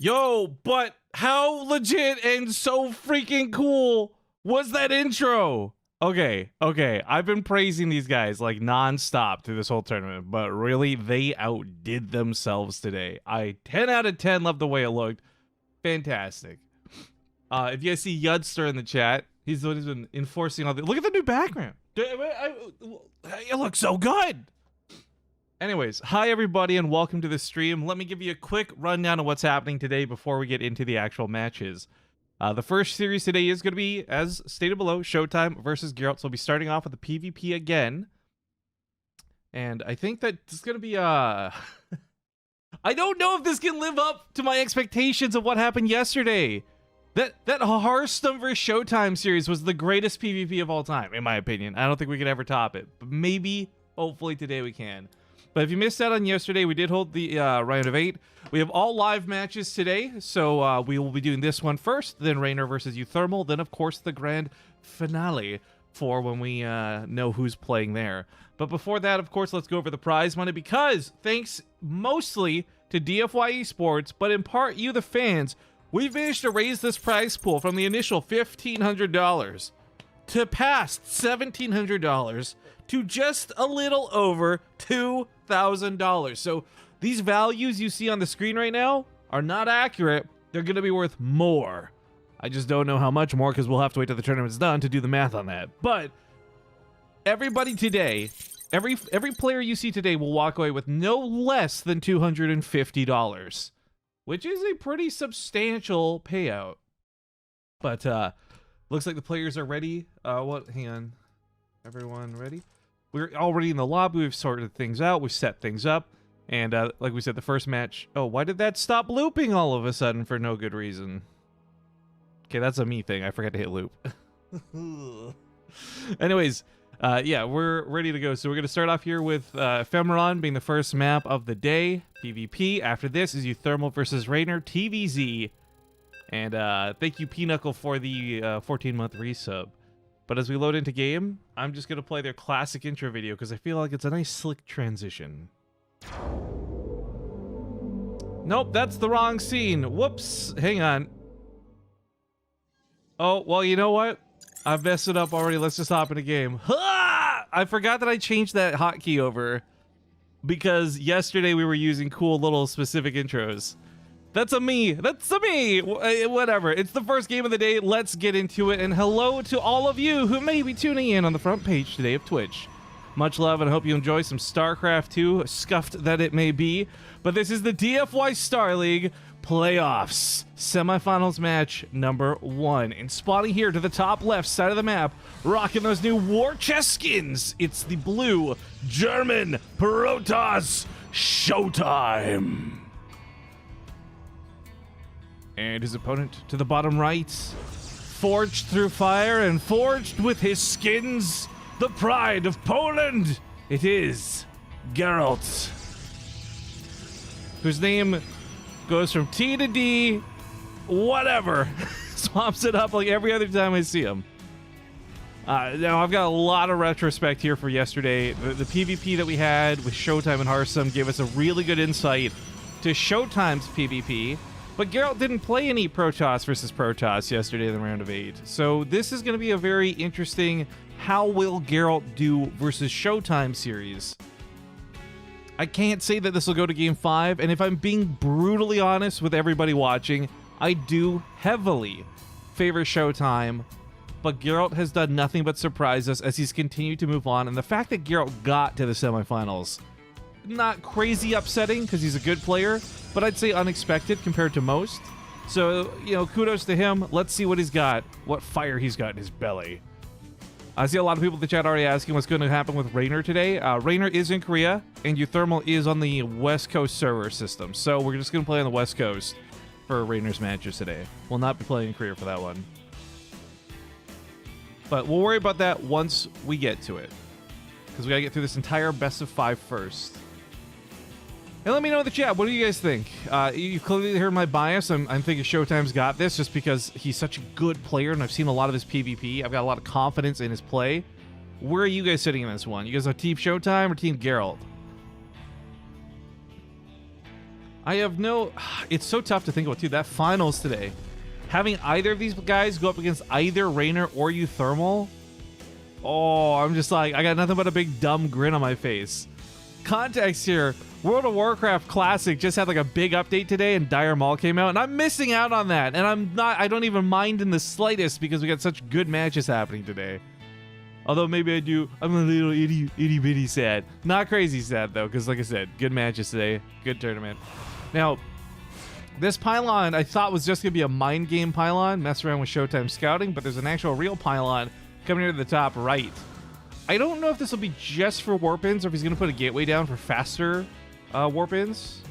Yo, but how legit and so freaking cool was that intro? Okay, I've been praising these guys like nonstop through this whole tournament, but really, they outdid themselves today. 10 out of 10 loved the way it looked. Fantastic. If you guys see Yudster in the chat, he's the one who's been enforcing all the... Look at the new background. It looks so good. Anyways, hi everybody and welcome to the stream. Let me give you a quick rundown of what's happening today before we get into the actual matches. The first series today is going to be, as stated below, Showtime versus Gerald. So we'll be starting off with the PvP again. And I think that it's going to be, I don't know if this can live up to my expectations of what happened yesterday. That Harstem versus Showtime series was the greatest PvP of all time, in my opinion. I don't think we could ever top it. But maybe, hopefully today we can. But if you missed out on yesterday, we did hold the round of 8. We have all live matches today, so we will be doing this one first, then Rainer versus Euthermal, then of course the grand finale for when we know who's playing there. But before that, of course, let's go over the prize money, because thanks mostly to DFY Esports, but in part you the fans, we've managed to raise this prize pool from the initial $1,500 to past $1,700 to just a little over $2,000. So these values you see on the screen right now are not accurate. They're going to be worth more. I just don't know how much more because we'll have to wait till the tournament's done to do the math on that. But everybody today, every player you see today will walk away with no less than $250, which is a pretty substantial payout. But looks like the players are ready. Hang on. Everyone ready? We're already in the lobby. We've sorted things out. We've set things up. And like we said, the first match... Oh, why did that stop looping all of a sudden for no good reason? Okay, that's a me thing. I forgot to hit loop. Anyways, yeah, we're ready to go. So we're going to start off here with Ephemeron being the first map of the day. PvP. After this is Euthermal versus Rainer. TVZ. And thank you, Pinochle, for the 14-month resub. But as we load into game, I'm just going to play their classic intro video because I feel like it's a nice slick transition. Nope, that's the wrong scene. Whoops. Hang on. Oh, well, you know what? I've messed it up already. Let's just hop into game. Ha! I forgot that I changed that hotkey over because yesterday we were using cool little specific intros. That's a me. That's a me. Whatever. It's the first game of the day. Let's get into it. And hello to all of you who may be tuning in on the front page today of Twitch. Much love, and I hope you enjoy some Starcraft 2, scuffed that it may be. But this is the DFY Star League Playoffs. Semifinals match number 1. And spawning here to the top left side of the map, rocking those new war chest skins. It's the blue German Protoss Showtime. And his opponent to the bottom right, forged through fire and forged with his skins, the pride of Poland. It is Gerald, whose name goes from T to D, whatever. Swaps it up like every other time I see him. Now, I've got a lot of retrospect here for yesterday. The PvP that we had with Showtime and Harstem gave us a really good insight to Showtime's PvP. But Gerald didn't play any Protoss versus Protoss yesterday in the round of 8. So this is going to be a very interesting how will Gerald do versus Showtime series. I can't say that this will go to game 5, and if I'm being brutally honest with everybody watching, I do heavily favor Showtime, but Gerald has done nothing but surprise us as he's continued to move on, and the fact that Gerald got to the semifinals, not crazy upsetting because he's a good player, but I'd say unexpected compared to most. So, you know, kudos to him. Let's see what he's got, what fire he's got in his belly. I see a lot of people in the chat already asking what's going to happen with Rainer today. Rainer is in Korea, and Euthermal is on the West Coast server system. So we're just going to play on the West Coast for Rainer's matches today. We'll not be playing in Korea for that one. But we'll worry about that once we get to it, because we got to get through this entire best of 5 first. And let me know in the chat, what do you guys think? You've clearly heard my bias. I'm thinking Showtime's got this just because he's such a good player and I've seen a lot of his PvP. I've got a lot of confidence in his play. Where are you guys sitting in this one? You guys on Team Showtime or Team Gerald? I have no... It's so tough to think about, too. That finals today. Having either of these guys go up against either Raynor or Euthermal. Oh, I'm just like, I got nothing but a big dumb grin on my face. Context here. World of Warcraft Classic just had like a big update today and Dire Maul came out, and I'm missing out on that. And I don't even mind in the slightest because we got such good matches happening today. Although maybe I do. I'm a little itty bitty sad. Not crazy sad though, because like I said, good matches today. Good tournament. Now, this pylon I thought was just going to be a mind game pylon, mess around with Showtime scouting, but there's an actual real pylon coming here to the top right. I don't know if this will be just for warp-ins or if he's going to put a gateway down for faster warp-ins.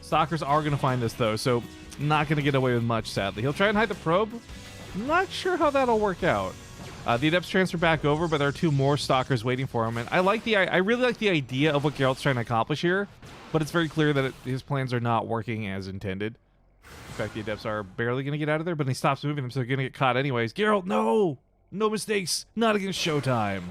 Stalkers are going to find this though, so not going to get away with much, sadly. He'll try and hide the probe. Not sure how that'll work out. The Adepts transfer back over, but there are 2 more Stalkers waiting for him, and I really like the idea of what Gerald's trying to accomplish here, but it's very clear that his plans are not working as intended. In fact, the Adepts are barely going to get out of there, but he stops moving them, so they're going to get caught anyways. Gerald, no! No mistakes! Not against Showtime!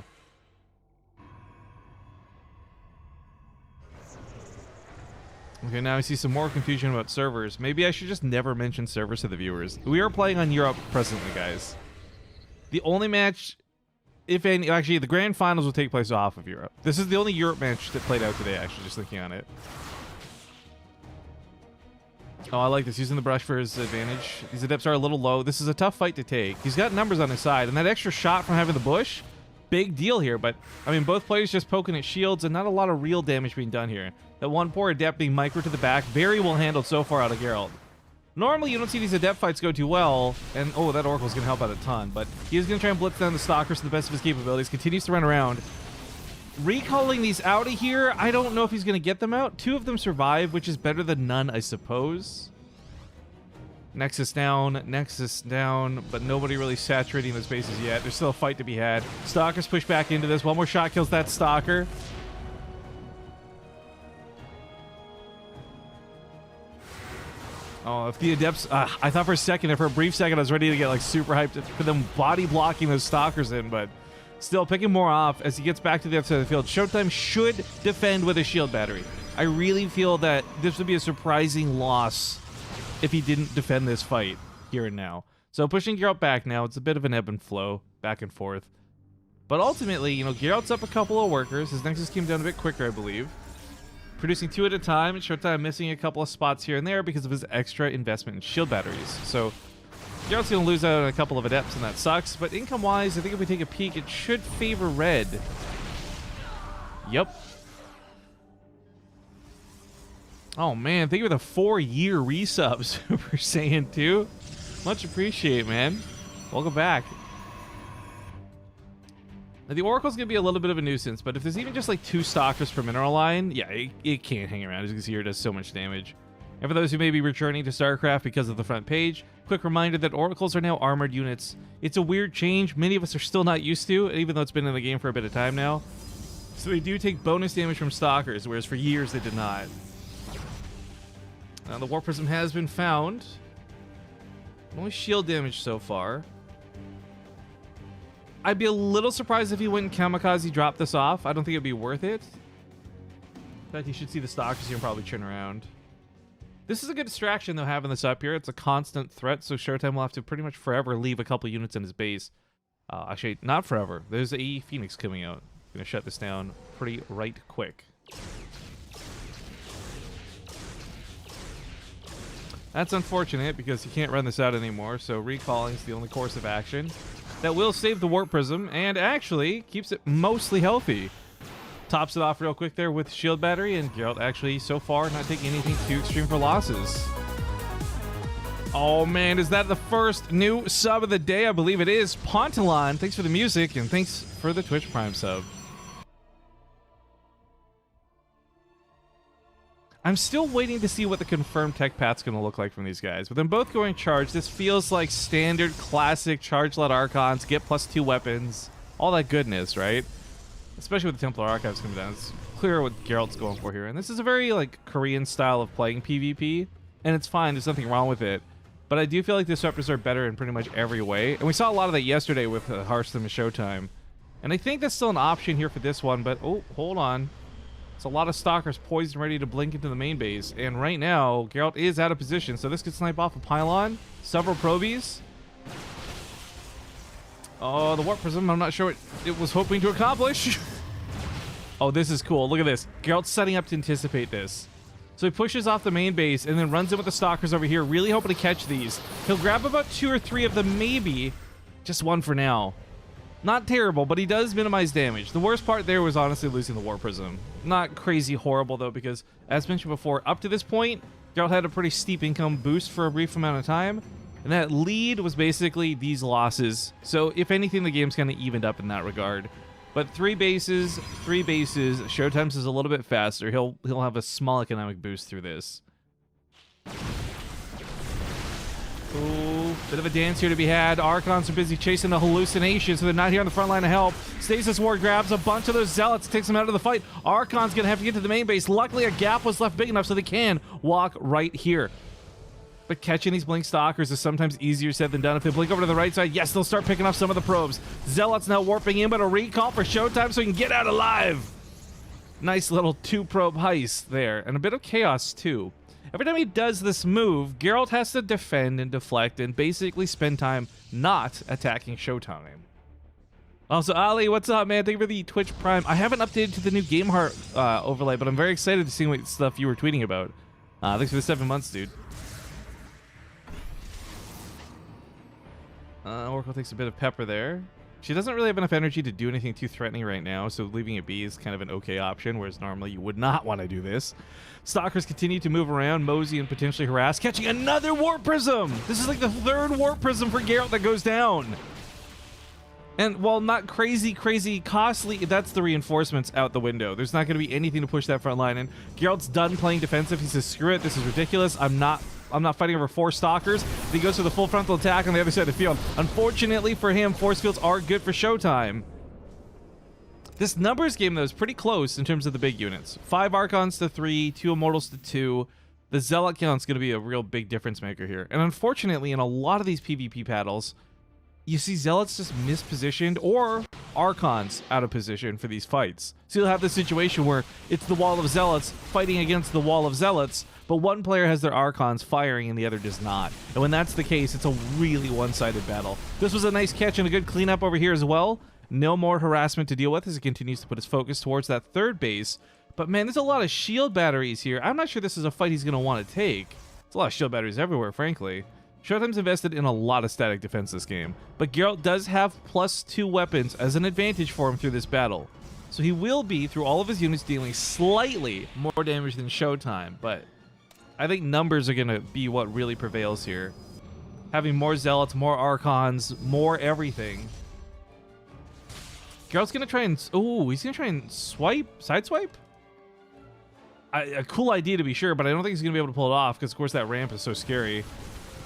Okay, now I see some more confusion about servers. Maybe I should just never mention servers to the viewers. We are playing on Europe presently, guys. The only match, if any, actually the grand finals will take place off of Europe. This is the only Europe match that played out today, actually, just thinking on it. Oh, I like this, using the brush for his advantage. These Adepts are a little low. This is a tough fight to take. He's got numbers on his side, and that extra shot from having the bush, big deal here, but, I mean, both players just poking at shields and not a lot of real damage being done here. That one poor Adept being micro to the back, very well handled so far out of Gerald. Normally, you don't see these Adept fights go too well, and oh, that Oracle's going to help out a ton, but he is going to try and blitz down the Stalkers to the best of his capabilities, continues to run around. Recalling these out of here, I don't know if he's going to get them out. 2 of them survive, which is better than none, I suppose. Nexus down, but nobody really saturating the spaces yet. There's still a fight to be had. Stalkers push back into this. One more shot kills that Stalker. Oh, if the Adepts... I thought for a brief second, I was ready to get like super hyped for them body blocking those Stalkers in, but still picking more off as he gets back to the other side of the field. Showtime should defend with a shield battery. I really feel that this would be a surprising loss if he didn't defend this fight here and now. So pushing Geralt back now, it's a bit of an ebb and flow, back and forth. But ultimately, you know, Geralt's up a couple of workers. His Nexus came down a bit quicker, I believe. Producing 2 at a time, and Showtime missing a couple of spots here and there because of his extra investment in shield batteries. So Geralt's going to lose out on a couple of Adepts, and that sucks. But income-wise, I think if we take a peek, it should favor red. Yep. Oh, man, thank you for the 4-year resubs for saying too. Much appreciated, man. Welcome back. Now, the Oracle's going to be a little bit of a nuisance, but if there's even just like 2 Stalkers per mineral line, yeah, it can't hang around. As you can see here, it does so much damage. And for those who may be returning to Starcraft because of the front page, quick reminder that Oracles are now armored units. It's a weird change. Many of us are still not used to, even though it's been in the game for a bit of time now. So they do take bonus damage from Stalkers, whereas for years they did not. Now, the Warp Prism has been found. Only shield damage so far. I'd be a little surprised if he went and kamikaze dropped this off. I don't think it'd be worth it. In fact, you should see the Stalkers here and probably turn around. This is a good distraction, though, having this up here. It's a constant threat, so Showtime will have to pretty much forever leave a couple units in his base. Actually, not forever. There's a Phoenix coming out. I'm going to shut this down pretty right quick. That's unfortunate because you can't run this out anymore, so recalling is the only course of action. That will save the Warp Prism and actually keeps it mostly healthy. Tops it off real quick there with shield battery, and Gerald actually so far not taking anything too extreme for losses. Oh man, is that the first new sub of the day? I believe it is. Pontalon, thanks for the music and thanks for the Twitch Prime sub. I'm still waiting to see what the confirmed tech path's going to look like from these guys. With them both going charge, this feels like standard classic charge-led Archons, get +2 weapons, all that goodness, right? Especially with the Templar Archives coming down. It's clear what Geralt's going for here. And this is a very like Korean style of playing PvP, and it's fine, there's nothing wrong with it. But I do feel like the Disruptors are better in pretty much every way. And we saw a lot of that yesterday with Harstem and Showtime. And I think that's still an option here for this one, but oh, hold on. It's a lot of stalkers poised and ready to blink into the main base. And right now, Gerald is out of position, so this could snipe off a pylon, several probies. Oh, the warp prism, I'm not sure what it was hoping to accomplish. Oh, this is cool. Look at this. Gerald's setting up to anticipate this. So he pushes off the main base and then runs in with the stalkers over here, really hoping to catch these. He'll grab about 2 or 3 of them, maybe. Just 1 for now. Not terrible, but he does minimize damage. The worst part there was honestly losing the warp prism. Not crazy horrible, though, because, as mentioned before, up to this point, Gerald had a pretty steep income boost for a brief amount of time. And that lead was basically these losses. So, if anything, the game's kind of evened up in that regard. But 3 bases, Showtime's is a little bit faster. He'll have a small economic boost through this. Ooh, bit of a dance here to be had. Archons are busy chasing the hallucination, so they're not here on the front line to help. Stasis Ward grabs a bunch of those zealots, takes them out of the fight. Archon's gonna have to get to the main base. Luckily, a gap was left big enough so they can walk right here. But catching these blink stalkers is sometimes easier said than done. If they blink over to the right side, yes, they'll start picking off some of the probes. Zealots now warping in, but a recall for Showtime so he can get out alive. Nice little 2-probe heist there, and a bit of chaos too. Every time he does this move, Gerald has to defend and deflect and basically spend time not attacking Showtime. Also, Ali, what's up, man? Thank you for the Twitch Prime. I haven't updated to the new Game Heart overlay, but I'm very excited to see what stuff you were tweeting about. Thanks for the 7 months, dude. Oracle takes a bit of pepper there. She doesn't really have enough energy to do anything too threatening right now, so leaving it be is kind of an okay option, whereas normally you would not want to do this. Stalkers continue to move around, mosey and potentially harass, catching another warp prism! This is like the 3rd warp prism for Gerald that goes down. And while not crazy costly, that's the reinforcements out the window. There's not going to be anything to push that front line, and Gerald's done playing defensive. He says, screw it, this is ridiculous. I'm not fighting over 4 stalkers. He goes for the full frontal attack on the other side of the field. Unfortunately for him, force fields are good for Showtime. This numbers game, though, is pretty close in terms of the big units. 5 Archons to 3, 2 Immortals to 2. The Zealot count's going to be a real big difference maker here. And unfortunately, in a lot of these PvP battles, you see Zealots just mispositioned or Archons out of position for these fights. So you'll have this situation where it's the wall of Zealots fighting against the wall of Zealots, but one player has their Archons firing and the other does not. And when that's the case, it's a really one-sided battle. This was a nice catch and a good cleanup over here as well. No more harassment to deal with as he continues to put his focus towards that 3rd base. But man, there's a lot of shield batteries here. I'm not sure this is a fight he's going to want to take. There's a lot of shield batteries everywhere, frankly. Showtime's invested in a lot of static defense this game, but Gerald does have +2 weapons as an advantage for him through this battle. So he will be, through all of his units, dealing slightly more damage than Showtime, but I think numbers are going to be what really prevails here. Having more Zealots, more Archons, more everything. Gerald's going to try and... Oh, he's going to try and sideswipe? A cool idea to be sure, but I don't think he's going to be able to pull it off because, of course, that ramp is so scary.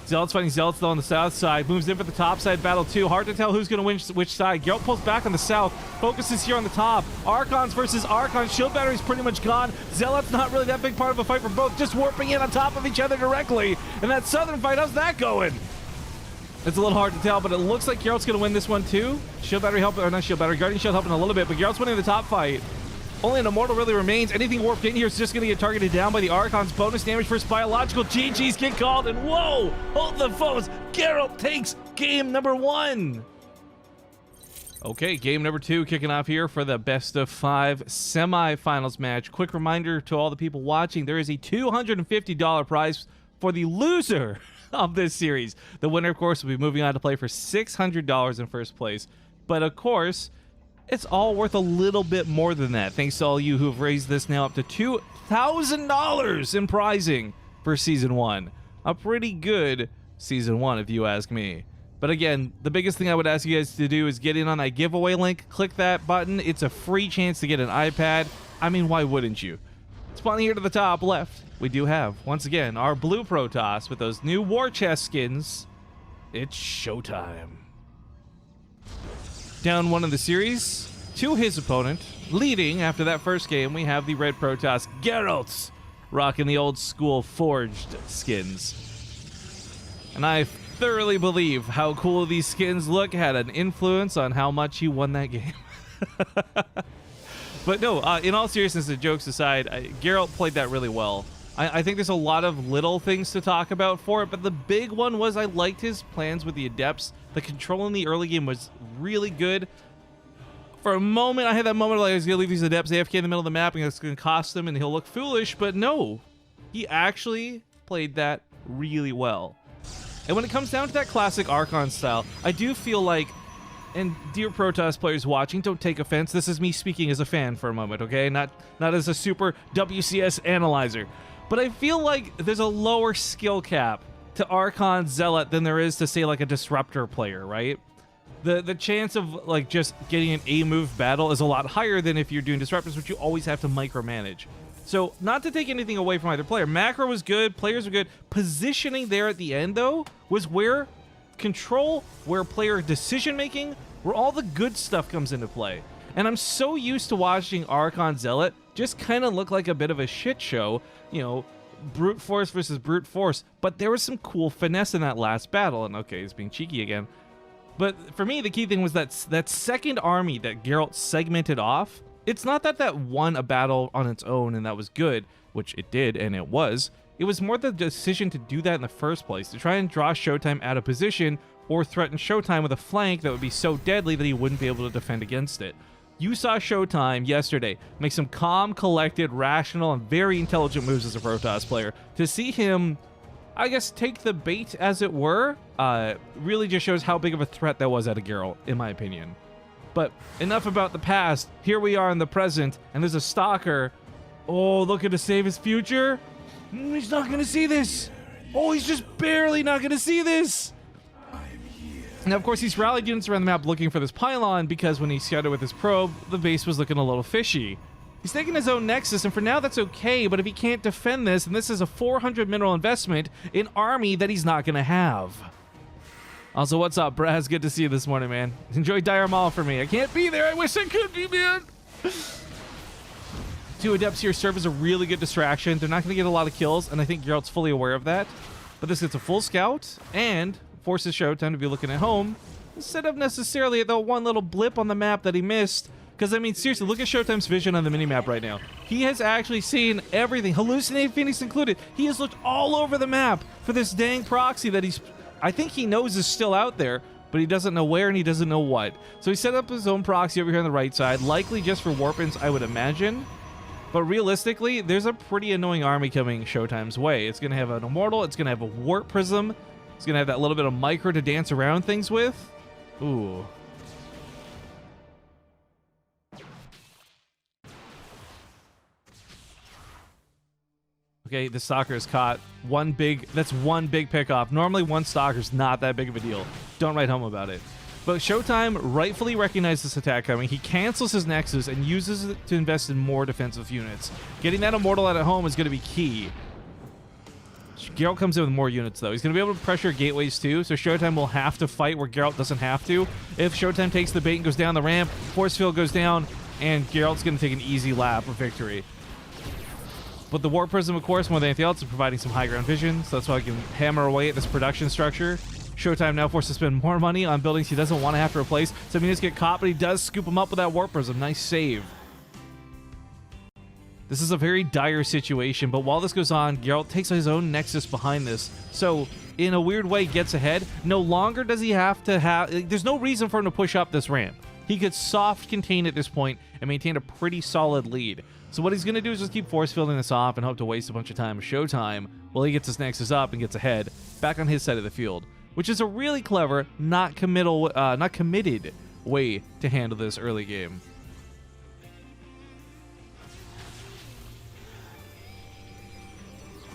Zealots fighting Zealots, though, on the south side. Moves in for the top side battle, too. Hard to tell who's going to win which side. Gerald pulls back on the south. Focuses here on the top. Archons versus Archons. Shield battery's pretty much gone. Zealots not really that big part of a fight for both. Just warping in on top of each other directly. And that southern fight, how's that going? It's a little hard to tell, but it looks like Gerald's going to win this one, too. Shield battery helping, or not shield battery. Guardian shield helping a little bit, but Gerald's winning the top fight. Only an Immortal really remains. Anything warped in here is just going to get targeted down by the Archons. Bonus damage versus biological. GG's get called, and whoa! Hold the foes. Gerald takes game number 1. Okay, game number 2 kicking off here for the best of 5 semifinals match. Quick reminder to all the people watching, there is a $250 prize for the loser of this series. The winner, of course, will be moving on to play for $600 in first place. But, of course, it's all worth a little bit more than that, thanks to all you who have raised this now up to $2,000 in prizing for Season 1. A pretty good Season 1, if you ask me. But again, the biggest thing I would ask you guys to do is get in on that giveaway link. Click that button. It's a free chance to get an iPad. I mean, why wouldn't you? Spawning here to the top left, we do have, once again, our blue Protoss with those new war chest skins. It's Showtime. Down 1 in the series to his opponent. Leading after that first game, we have the red Protoss, Gerald, rocking the old school forged skins. And I thoroughly believe how cool these skins look had an influence on how much he won that game. But no, in all seriousness, the jokes aside, Gerald played that really well. I think there's a lot of little things to talk about for it, but the big one was I liked his plans with the Adepts. The control in the early game was really good. For a moment, I had that moment like I was going to leave these Adepts AFK in the middle of the map and it's going to cost him and he'll look foolish, but no. He actually played that really well. And when it comes down to that classic Archon style, I do feel like, and dear Protoss players watching, don't take offense. This is me speaking as a fan for a moment, okay? Not as a super WCS analyzer. But I feel like there's a lower skill cap to Archon Zealot than there is to, say, like a Disruptor player, right? The chance of, like, just getting an A-move battle is a lot higher than if you're doing Disruptors, which you always have to micromanage. So, not to take anything away from either player. Macro was good, players were good. Positioning there at the end, though, was where control, where player decision-making, where all the good stuff comes into play. And I'm so used to watching Archon Zealot just kind of look like a bit of a shit show, you know, brute force versus brute force. But there was some cool finesse in that last battle, and okay, he's being cheeky again. But for me, the key thing was that second army that Geralt segmented off. It's not that that won a battle on its own and that was good, which it did, and it was. It was more the decision to do that in the first place, to try and draw Showtime out of position or threaten Showtime with a flank that would be so deadly that he wouldn't be able to defend against it. You saw Showtime yesterday make some calm, collected, rational, and very intelligent moves as a Protoss player. To see him, I guess, take the bait, as it were, really just shows how big of a threat that was out of Geralt, in my opinion. But enough about the past. Here we are in the present, and there's a Stalker. Oh, looking to save his future. He's not going to see this. Oh, he's just barely not going to see this. Now, of course, he's rallied units around the map looking for this pylon because when he scouted with his probe, the base was looking a little fishy. He's taking his own Nexus, and for now that's okay, but if he can't defend this, and this is a 400 mineral investment in army that he's not going to have. Also, what's up, Braz? Good to see you this morning, man. Enjoy Dire Maul for me. I can't be there. I wish I could be, man. Two Adepts here serve as a really good distraction. They're not going to get a lot of kills, and I think Geralt's fully aware of that. But this gets a full scout, and forces Showtime to be looking at home, instead of necessarily the one little blip on the map that he missed. Because, I mean, seriously, look at Showtime's vision on the minimap right now. He has actually seen everything, Hallucinating Phoenix included. He has looked all over the map for this dang proxy that I think he knows is still out there, but he doesn't know where and he doesn't know what. So he set up his own proxy over here on the right side, likely just for Warpins, I would imagine. But realistically, there's a pretty annoying army coming Showtime's way. It's going to have an Immortal, it's going to have a Warp Prism, it's going to have that little bit of micro to dance around things with. Ooh. Okay, the Stalker is caught. That's one big pickoff. Normally one Stalker's not that big of a deal. Don't write home about it. But Showtime rightfully recognized this attack coming. He cancels his Nexus and uses it to invest in more defensive units. Getting that Immortal out at home is going to be key. Geralt comes in with more units, though. He's going to be able to pressure gateways, too, so Showtime will have to fight where Geralt doesn't have to. If Showtime takes the bait and goes down the ramp, Force Field goes down, and Geralt's going to take an easy lap of victory. But the Warp Prism, of course, more than anything else, is providing some high ground vision, so that's why I can hammer away at this production structure. Showtime now forced to spend more money on buildings he doesn't want to have to replace. Some units get caught, but he does scoop them up with that Warp Prism. Nice save. This is a very dire situation, but while this goes on, Geralt takes his own Nexus behind this. So, in a weird way, gets ahead. No longer does he have to have... There's no reason for him to push up this ramp. He could soft contain at this point and maintain a pretty solid lead. So what he's going to do is just keep force fielding this off and hope to waste a bunch of time with Showtime while he gets his Nexus up and gets ahead, back on his side of the field. Which is a really clever, not committed way to handle this early game.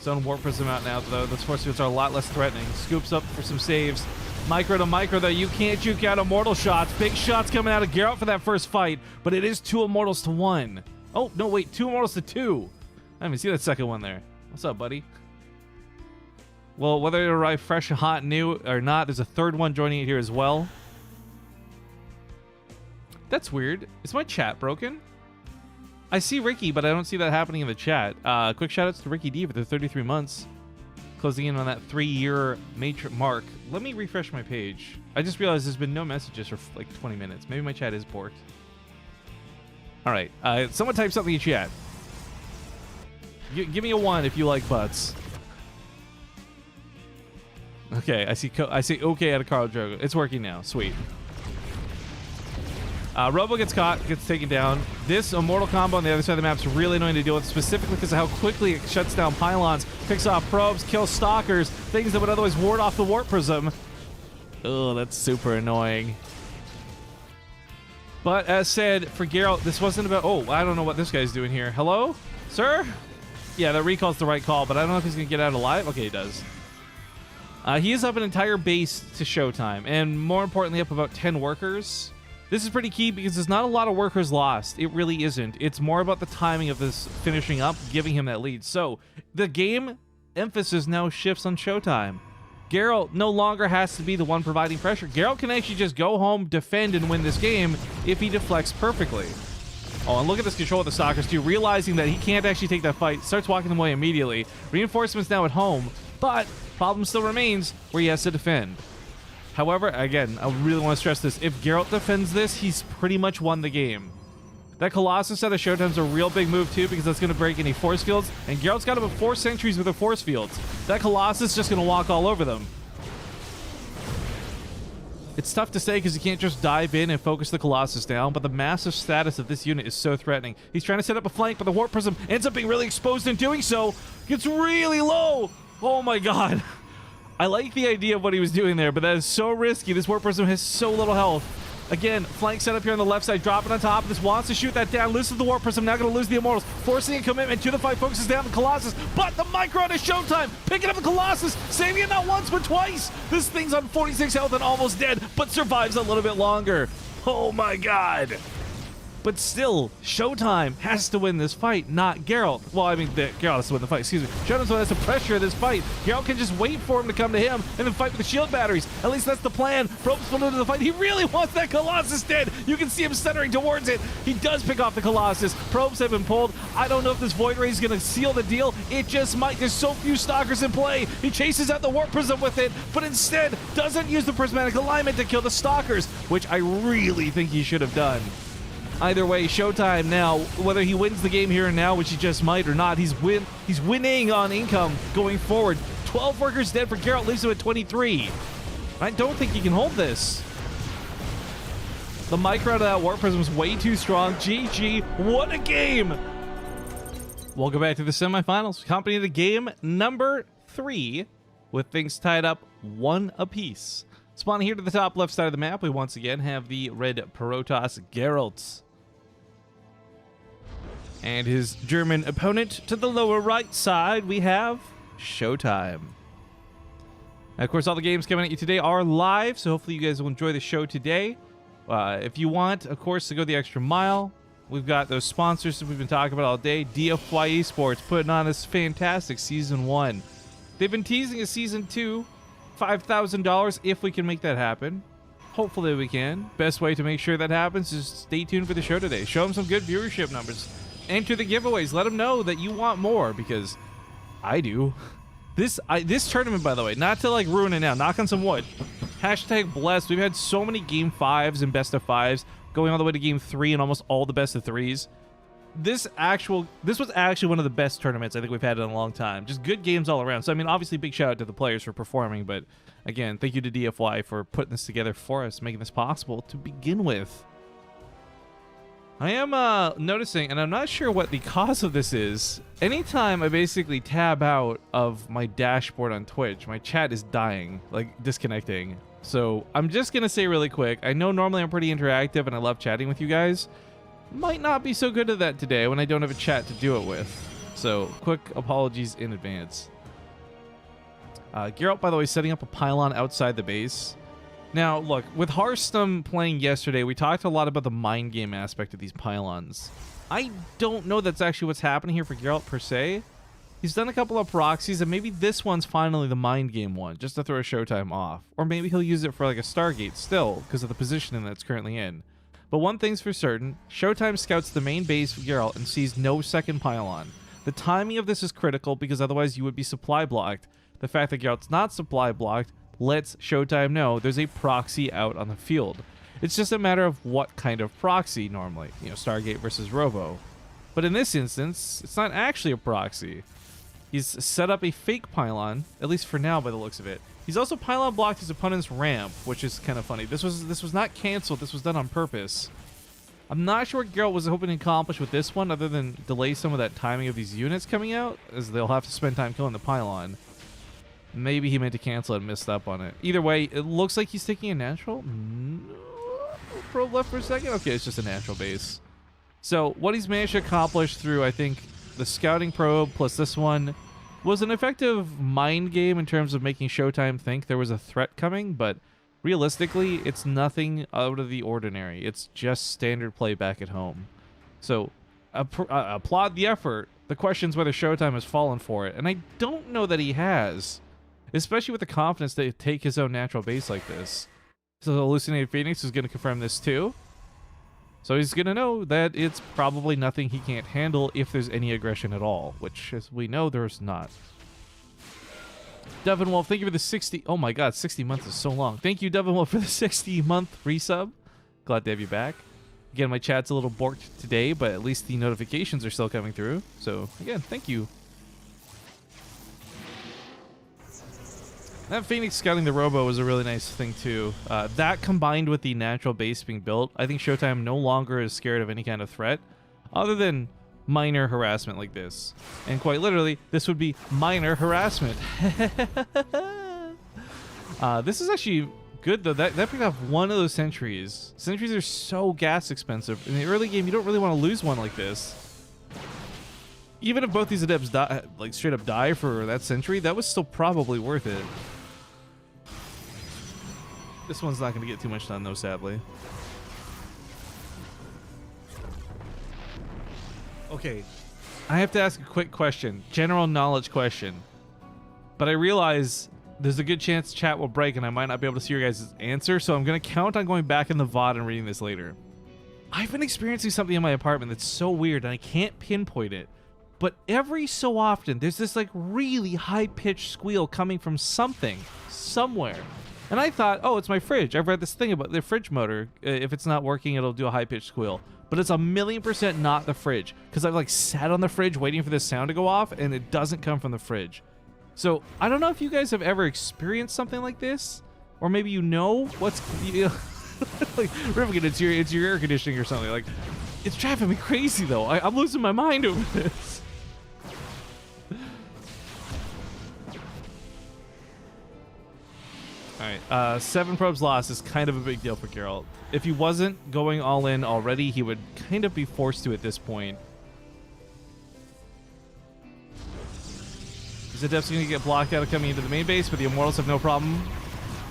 Zone Warp Prism out now, though. Those force fields are a lot less threatening. Scoops up for some saves. Micro to micro, though. You can't juke out Immortal shots. Big shots coming out of Geralt for that first fight, but it is 2 Immortals to 1. Oh, no, wait. 2 Immortals to 2. I didn't even see that second one there. What's up, buddy? Well, whether it arrive fresh, hot, new, or not, there's a third one joining it here as well. That's weird. Is my chat broken? I see Ricky, but I don't see that happening in the chat. Quick shoutouts to Ricky D for the 33 months. Closing in on that 3-year mark. Let me refresh my page. I just realized there's been no messages for like 20 minutes. Maybe my chat is borked. All right. Someone type something in chat. Give me a 1 if you like butts. Okay, I see okay out of Carl Drogo. It's working now. Sweet. Robo gets caught, gets taken down. This immortal combo on the other side of the map is really annoying to deal with, specifically because of how quickly it shuts down pylons, picks off probes, kills stalkers, things that would otherwise ward off the warp prism. Oh, that's super annoying. But as said, for Gerald, this wasn't about... Oh, I don't know what this guy's doing here. Hello? Sir? Yeah, that recall's the right call, but I don't know if he's going to get out alive. Okay, he does. He is up an entire base to Showtime, and more importantly, up about 10 workers. This is pretty key because there's not a lot of workers lost. It really isn't. It's more about the timing of this finishing up, giving him that lead. So the game emphasis now shifts on Showtime. Gerald no longer has to be the one providing pressure. Gerald can actually just go home, defend, and win this game if he deflects perfectly. Oh, and look at this control of the Stalkers too, realizing that he can't actually take that fight, starts walking them away immediately. Reinforcements now at home, but problem still remains where he has to defend. However, again, I really want to stress this. If Geralt defends this, he's pretty much won the game. That Colossus out of Showtime's a real big move, too, because that's going to break any force fields. And Geralt's got about 4 sentries with the force fields. That Colossus is just going to walk all over them. It's tough to say because you can't just dive in and focus the Colossus down, but the massive status of this unit is so threatening. He's trying to set up a flank, but the Warp Prism ends up being really exposed in doing so. Gets really low. Oh, my God. I like the idea of what he was doing there, but that is so risky. This Warp Prism has so little health. Again, flank set up here on the left side, dropping on top. This wants to shoot that down, loses the Warp Prism, now going to lose the Immortals, forcing a commitment to the fight, focuses down the Colossus, but the Micro is Showtime, picking up the Colossus, saving it not once, but twice. This thing's on 46 health and almost dead, but survives a little bit longer. Oh my God. But still, Showtime has to win this fight, not Geralt. Well, I mean, Geralt has to win the fight, excuse me. Showtime's the one that has to pressure this fight. Geralt can just wait for him to come to him and then fight with the shield batteries. At least that's the plan. Probes pulled into the fight. He really wants that Colossus dead. You can see him stuttering towards it. He does pick off the Colossus. Probes have been pulled. I don't know if this Void Ray is going to seal the deal. It just might. There's so few Stalkers in play. He chases out the Warp Prism with it, but instead doesn't use the Prismatic Alignment to kill the Stalkers, which I really think he should have done. Either way, Showtime now, whether he wins the game here and now, which he just might or not, he's winning on income going forward. 12 workers dead for Geralt, leaves him at 23. I don't think he can hold this. The micro out of that Warp Prism is way too strong. GG, what a game! Welcome back to the semifinals. Company of the game number 3, with things tied up 1 apiece. Spawning here to the top left side of the map, we once again have the red Protoss Geralt. And his German opponent to the lower right side, we have Showtime. And of course, all the games coming at you today are live, so hopefully you guys will enjoy the show today. If you want, of course, to go the extra mile, we've got those sponsors that we've been talking about all day. DFY Esports putting on this fantastic Season 1. They've been teasing a Season 2, $5,000 if we can make that happen. Hopefully we can. Best way to make sure that happens is stay tuned for the show today. Show them some good viewership numbers. Enter the giveaways. Let them know that you want more, because I do. This tournament, by the way, not to like ruin it now, knock on some wood. Hashtag blessed. We've had so many game 5s and best of 5s going all the way to game 3 and almost all the best of 3s. This was actually one of the best tournaments I think we've had in a long time. Just good games all around. So I mean, obviously big shout out to the players for performing, but again, thank you to DFY for putting this together for us, making this possible to begin with. I am noticing, and I'm not sure what the cause of this is. Anytime I basically tab out of my dashboard on Twitch, my chat is dying, like disconnecting. So I'm just gonna say really quick, I know normally I'm pretty interactive and I love chatting with you guys. Might not be so good at that today when I don't have a chat to do it with. So quick apologies in advance. Geralt, by the way, setting up a pylon outside the base. Now, look, with Harstem playing yesterday, we talked a lot about the mind game aspect of these pylons. I don't know that's actually what's happening here for Geralt per se. He's done a couple of proxies, and maybe this one's finally the mind game one, just to throw a Showtime off. Or maybe he'll use it for like a Stargate still, because of the positioning that's currently in. But one thing's for certain, Showtime scouts the main base of Geralt and sees no second pylon. The timing of this is critical, because otherwise you would be supply blocked. The fact that Geralt's not supply blocked lets Showtime know there's a proxy out on the field. It's just a matter of what kind of proxy normally. You know, Stargate versus Robo. But in this instance, it's not actually a proxy. He's set up a fake pylon, at least for now by the looks of it. He's also pylon blocked his opponent's ramp, which is kind of funny. This was not canceled. This was done on purpose. I'm not sure what Gerald was hoping to accomplish with this one other than delay some of that timing of these units coming out, as they'll have to spend time killing the pylon. Maybe he meant to cancel it and missed up on it. Either way, it looks like he's taking a natural. Probe left for a second? Okay, it's just a natural base. So what he's managed to accomplish through, I think, the scouting probe plus this one was an effective mind game in terms of making Showtime think there was a threat coming, but realistically, it's nothing out of the ordinary. It's just standard play back at home. So applaud the effort. The question's whether Showtime has fallen for it, and I don't know that he has, especially with the confidence to take his own natural base like this. So the Hallucinated Phoenix is going to confirm this too. So he's going to know that it's probably nothing he can't handle if there's any aggression at all, which, as we know, there's not. Devin Wolf, thank you for the 60... Oh my god, 60 months is so long. Thank you, Devin Wolf, for the 60-month resub. Glad to have you back. Again, my chat's a little borked today, but at least the notifications are still coming through. So, again, thank you. That Phoenix scouting the Robo was a really nice thing, too. That combined with the natural base being built, I think Showtime no longer is scared of any kind of threat, other than minor harassment like this. And quite literally, this would be minor harassment. This is actually good, though. That picked off one of those sentries. Sentries are so gas expensive. In the early game, you don't really want to lose one like this. Even if both these adepts die, like straight up die for that sentry, that was still probably worth it. This one's not going to get too much done, though, sadly. Okay, I have to ask a quick question. General knowledge question. But I realize there's a good chance chat will break and I might not be able to see your guys' answer, so I'm going to count on going back in the VOD and reading this later. I've been experiencing something in my apartment that's so weird and I can't pinpoint it. But every so often, there's this like really high-pitched squeal coming from something, somewhere. And I thought, oh, it's my fridge. I've read this thing about the fridge motor. If it's not working, it'll do a high-pitched squeal. But it's 1,000,000% not the fridge. Because I've like sat on the fridge waiting for this sound to go off, and it doesn't come from the fridge. So I don't know if you guys have ever experienced something like this. Or maybe you know what's... You know, like, Rivigan, it's your air conditioning or something. Like, it's driving me crazy, though. I'm losing my mind over this. Alright, 7 probes lost is kind of a big deal for Gerald. If he wasn't going all in already, he would kind of be forced to at this point. Is the Adept's going to get blocked out of coming into the main base, but the Immortals have no problem.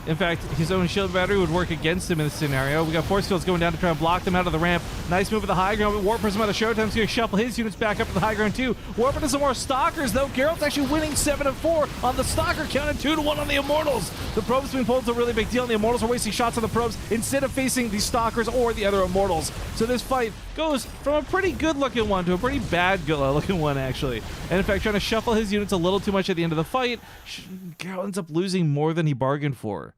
In fact, his own shield battery would work against him in this scenario. We got force fields going down to try and block them out of the ramp. Nice move at the high ground, but Warp Prism out of Showtime's going to shuffle his units back up to the high ground too. Warp into some more Stalkers though. Gerald's actually winning 7 of 4 on the Stalker count and 2 to 1 on the Immortals. The probes being pulled is a really big deal, and the Immortals are wasting shots on the probes instead of facing the Stalkers or the other Immortals. So this fight goes from a pretty good looking one to a pretty bad looking one actually. And in fact, trying to shuffle his units a little too much at the end of the fight, Gerald ends up losing more than he bargained for.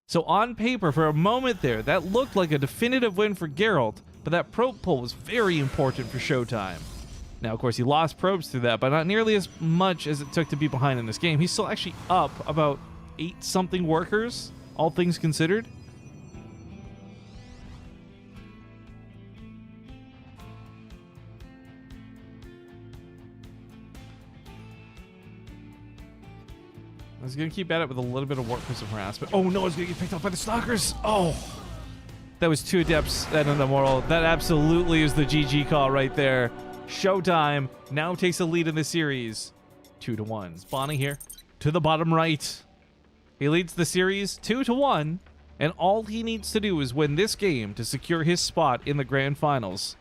So on paper, for a moment there, that looked like a definitive win for Gerald, but that probe pull was very important for Showtime. Now, of course, he lost probes through that, but not nearly as much as it took to be behind in this game. He's still actually up about 8-something workers, all things considered. I was going to keep at it with a little bit of Warp Prism harassment. Oh no, I was going to get picked up by the Stalkers. Oh, that was 2 Adepts and an Immortal. That absolutely is the GG call right there. Showtime now takes a lead in the series. 2 to 1. Spawning here to the bottom right. He leads the series 2 to 1. And all he needs to do is win this game to secure his spot in the grand finals.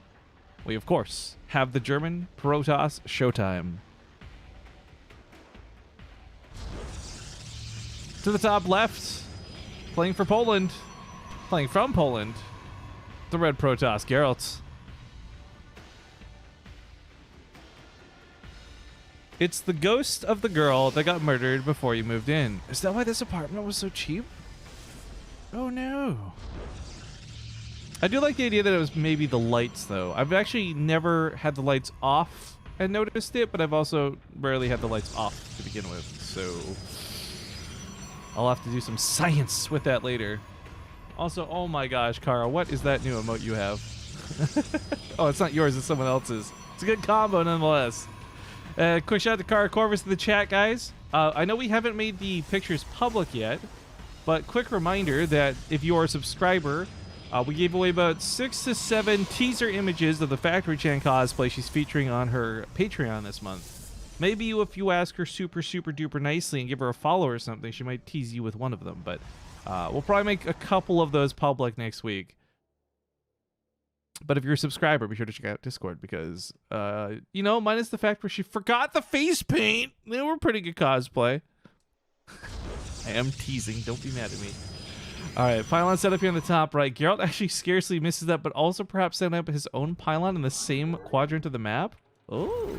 We, of course, have the German Protoss Showtime. To the top left, playing for Poland, playing from Poland, the Red Protoss, Gerald. It's the ghost of the girl that got murdered before you moved in. Is that why this apartment was so cheap? Oh no. I do like the idea that it was maybe the lights, though. I've actually never had the lights off and noticed it, but I've also rarely had the lights off to begin with. So I'll have to do some science with that later. Also, oh my gosh, Kara, what is that new emote you have? Oh, it's not yours, it's someone else's. It's a good combo nonetheless. Quick shout out to Kara Corvus in the chat, guys. I know we haven't made the pictures public yet, but quick reminder that if you are a subscriber, we gave away about 6 to 7 teaser images of the Factory Chan cosplay she's featuring on her Patreon this month. Maybe if you ask her super duper nicely and give her a follow or something, she might tease you with one of them, but we'll probably make a couple of those public next week. But if you're a subscriber, be sure to check out Discord because, you know, minus the fact where she forgot the face paint, they were pretty good cosplay. I am teasing. Don't be mad at me. All right, pylon setup here on the top right. Gerald actually scarcely misses that, but also perhaps setting up his own pylon in the same quadrant of the map. Oh.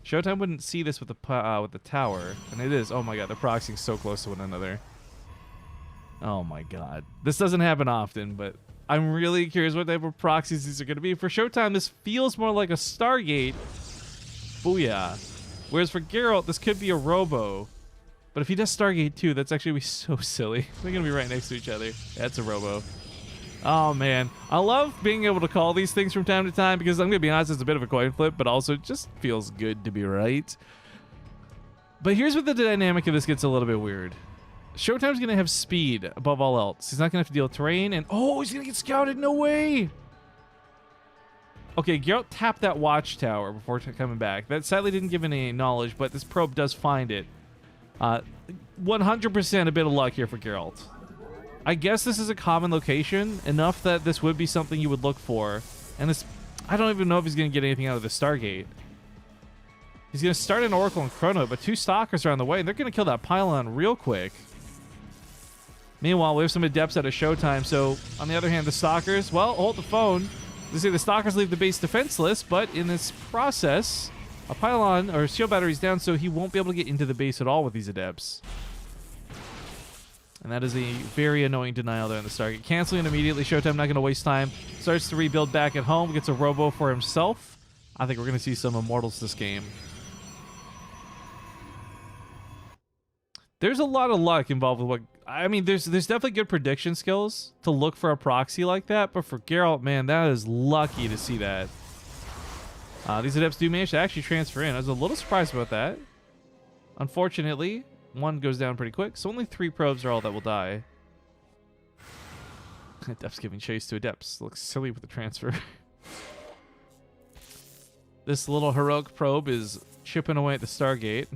Showtime wouldn't see this with the tower, and it is. Oh my god, they're proxying so close to one another. Oh my god. This doesn't happen often, but I'm really curious what type of proxies these are going to be. For Showtime, this feels more like a Stargate. Booyah. Whereas for Geralt, this could be a Robo. But if he does Stargate too, that's actually going to be so silly. They're going to be right next to each other. That's a Robo. Oh, man. I love being able to call these things from time to time because I'm going to be honest, it's a bit of a coin flip, but also it just feels good to be right. But here's where the dynamic of this gets a little bit weird. Showtime's going to have speed above all else. He's not going to have to deal with terrain, and oh, he's going to get scouted. No way. Okay, Geralt tapped that watchtower before coming back. That sadly didn't give any knowledge, but this probe does find it. 100% a bit of luck here for Geralt. I guess this is a common location, enough that this would be something you would look for. And this, I don't even know if he's going to get anything out of the Stargate. He's going to start an Oracle and Chrono, but 2 Stalkers are on the way, and they're going to kill that pylon real quick. Meanwhile, we have some Adepts out of Showtime, so on the other hand, the Stalkers, well, hold the phone. They say the Stalkers leave the base defenseless, but in this process, a pylon or shield battery's down, so he won't be able to get into the base at all with these Adepts. And that is a very annoying denial there in the Stargate. Canceling it immediately. Showtime not going to waste time. Starts to rebuild back at home. Gets a Robo for himself. I think we're going to see some Immortals this game. There's a lot of luck involved with what... I mean, there's definitely good prediction skills to look for a proxy like that, but for Geralt, man, that is lucky to see that. These Adepts do manage to actually transfer in. I was a little surprised about that. Unfortunately, one goes down pretty quick, so only 3 probes are all that will die. Adepts giving chase to Adepts. Looks silly with the transfer. This little heroic probe is chipping away at the Stargate.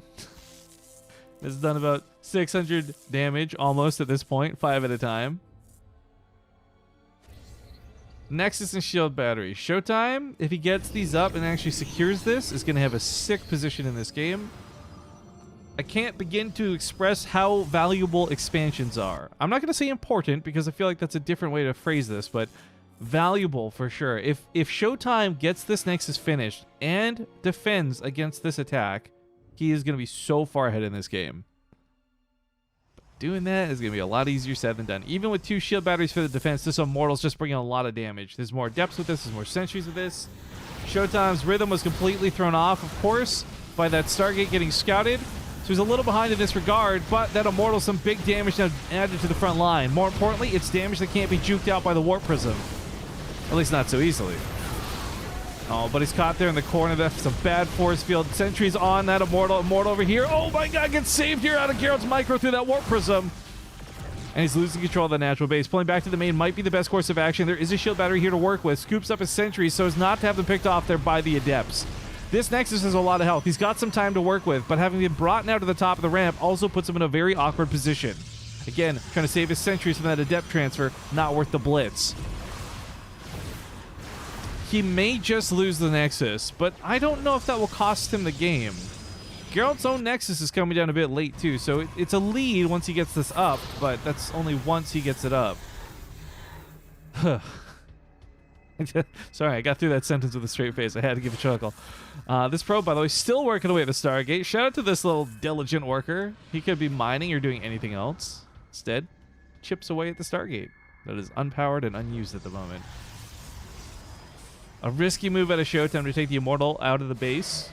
It's done about 600 damage almost at this point, 5 at a time. Nexus and shield battery. Showtime, if he gets these up and actually secures this, is going to have a sick position in this game. I can't begin to express how valuable expansions are. I'm not going to say important because I feel like that's a different way to phrase this, but valuable for sure. If Showtime gets this Nexus finished and defends against this attack, he is going to be so far ahead in this game. But doing that is going to be a lot easier said than done. Even with 2 shield batteries for the defense, this Immortal's just bringing a lot of damage. There's more depths with this. There's more sentries with this. Showtime's rhythm was completely thrown off, of course, by that Stargate getting scouted. So he's a little behind in this regard, but that Immortal's some big damage now added to the front line. More importantly, it's damage that can't be juked out by the Warp Prism. At least not so easily. Oh, but he's caught there in the corner. That's some bad force field. Sentries on that Immortal. Immortal over here. Oh my god, gets saved here out of Geralt's micro through that Warp Prism. And he's losing control of the natural base. Pulling back to the main might be the best course of action. There is a shield battery here to work with. Scoops up his sentries so as not to have them picked off there by the Adepts. This Nexus has a lot of health. He's got some time to work with, but having been brought now to the top of the ramp also puts him in a very awkward position. Again, trying to save his sentries from that Adept transfer. Not worth the blitz. He may just lose the Nexus, but I don't know if that will cost him the game. Geralt's own Nexus is coming down a bit late too, so it's a lead once he gets this up, but that's only once he gets it up. Sorry, I got through that sentence with a straight face. I had to give a chuckle. This probe, by the way, still working away at the Stargate. Shout out to this little diligent worker. He could be mining or doing anything else. Instead, chips away at the Stargate. that is unpowered and unused at the moment. A risky move out of Showtime to take the Immortal out of the base.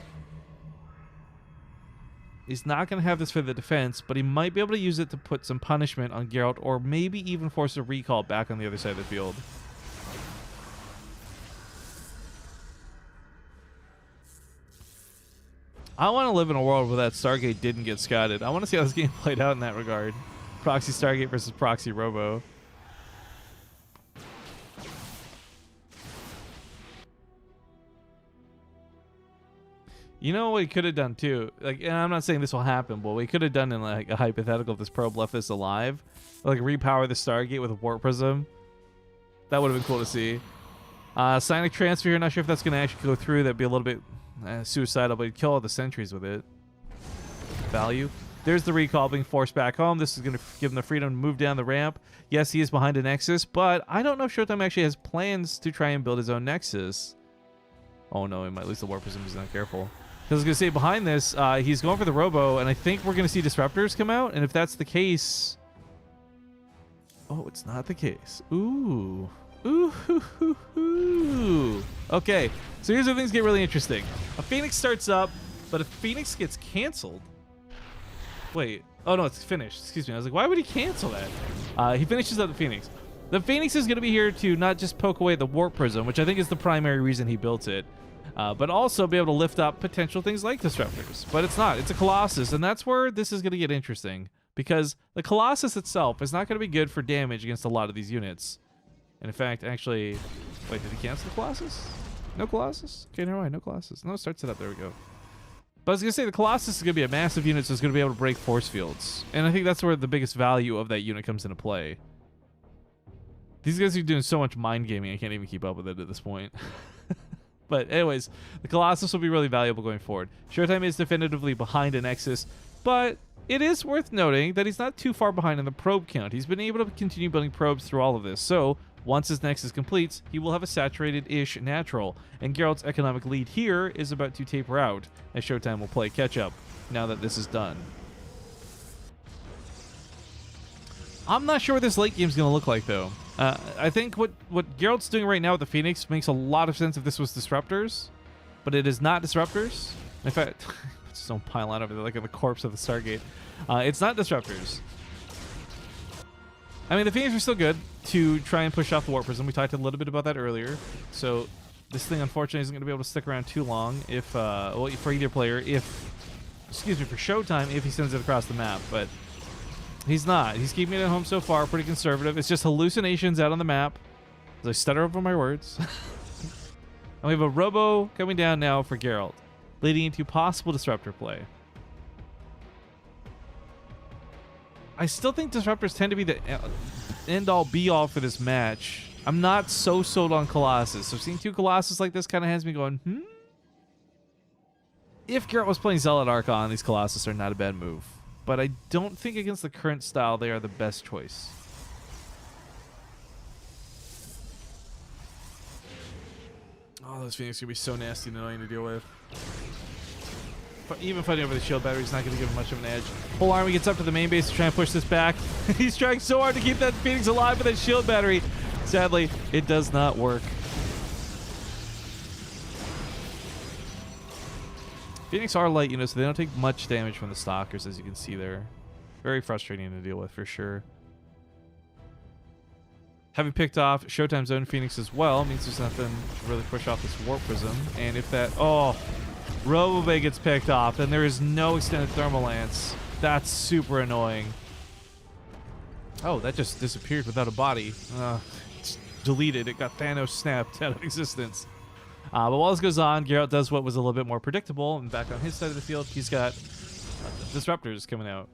He's not going to have this for the defense, but he might be able to use it to put some punishment on Gerald, or maybe even force a recall back on the other side of the field. I want to live in a world where that Stargate didn't get scouted. I want to see how this game played out in that regard. Proxy Stargate versus Proxy Robo. You know what we could have done too? Like, and I'm not saying this will happen, but we could have done in like a hypothetical if this probe left this alive. Like repower the Stargate with a warp prism. That would have been cool to see. Psionic transfer here, not sure if that's going to actually go through. That'd be a little bit suicidal, but you'd kill all the sentries with it. Value. There's the recall being forced back home. This is going to give him the freedom to move down the ramp. Yes, he is behind a Nexus, but I don't know if Showtime actually has plans to try and build his own Nexus. Oh no, he might lose the warp prism if he's not careful. I was going to say, behind this, he's going for the Robo, and I think we're going to see Disruptors come out, and if that's the case... Oh, it's not the case. Ooh. Ooh. Okay, so here's where things get really interesting. A Phoenix starts up, but if Phoenix gets canceled... Wait. Oh, no, it's finished. Excuse me. I was like, why would he cancel that? He finishes up the Phoenix. The Phoenix is going to be here to not just poke away at the Warp Prism, which I think is the primary reason he built it, but also be able to lift up potential things like Disruptors. But it's not. It's a Colossus, and that's where this is going to get interesting, because the Colossus itself is not going to be good for damage against a lot of these units. And in fact, actually... Wait, did he cancel the Colossus? No Colossus? Okay, never mind. No Colossus. No, starts it up. There we go. But I was going to say, the Colossus is going to be a massive unit, so it's going to be able to break force fields. And I think that's where the biggest value of that unit comes into play. These guys are doing so much mind gaming, I can't even keep up with it at this point. But anyways, the Colossus will be really valuable going forward. Showtime is definitively behind a Nexus, but it is worth noting that he's not too far behind in the probe count. He's been able to continue building probes through all of this, so once his Nexus completes, he will have a saturated-ish natural, and Gerald's economic lead here is about to taper out, as Showtime will play catch-up now that this is done. I'm not sure what this late game is going to look like, though. I think what Gerald's doing right now with the Phoenix makes a lot of sense if this was Disruptors, but it is not Disruptors. In fact, it's his own pylon over there, like in the corpse of the Stargate. It's not Disruptors. I mean, the Phoenix are still good to try and push off the Warp Prism. We talked a little bit about that earlier. So this thing, unfortunately, isn't going to be able to stick around too long if, well, for either player, for Showtime, if he sends it across the map. But he's not. He's keeping it at home so far, pretty conservative. It's just hallucinations out on the map. As I stutter over my words. And we have a Robo coming down now for Gerald, leading into possible Disruptor play. I still think Disruptors tend to be the end-all, be-all for this match. I'm not so sold on Colossus. So seeing two Colossus like this kind of has me going, If Geralt was playing Zealot Archon, these Colossus are not a bad move. But I don't think against the current style they are the best choice. Oh, those Phoenix are going to be so nasty and annoying to deal with. Even fighting over the shield battery is not going to give him much of an edge. Whole army gets up to the main base to try and push this back. He's trying so hard to keep that Phoenix alive with that shield battery. Sadly, it does not work. Phoenix are light units, so they don't take much damage from the Stalkers, as you can see there. Very frustrating to deal with, for sure. Having picked off Showtime's own Phoenix as well means there's nothing to really push off this Warp Prism. And if that... Oh... Robobay gets picked off, then there is no extended Thermal Lance. That's super annoying. Oh, that just disappeared without a body. It's deleted. It got Thanos snapped out of existence. But while this goes on, Geralt does what was a little bit more predictable, and back on his side of the field, he's got Disruptors coming out.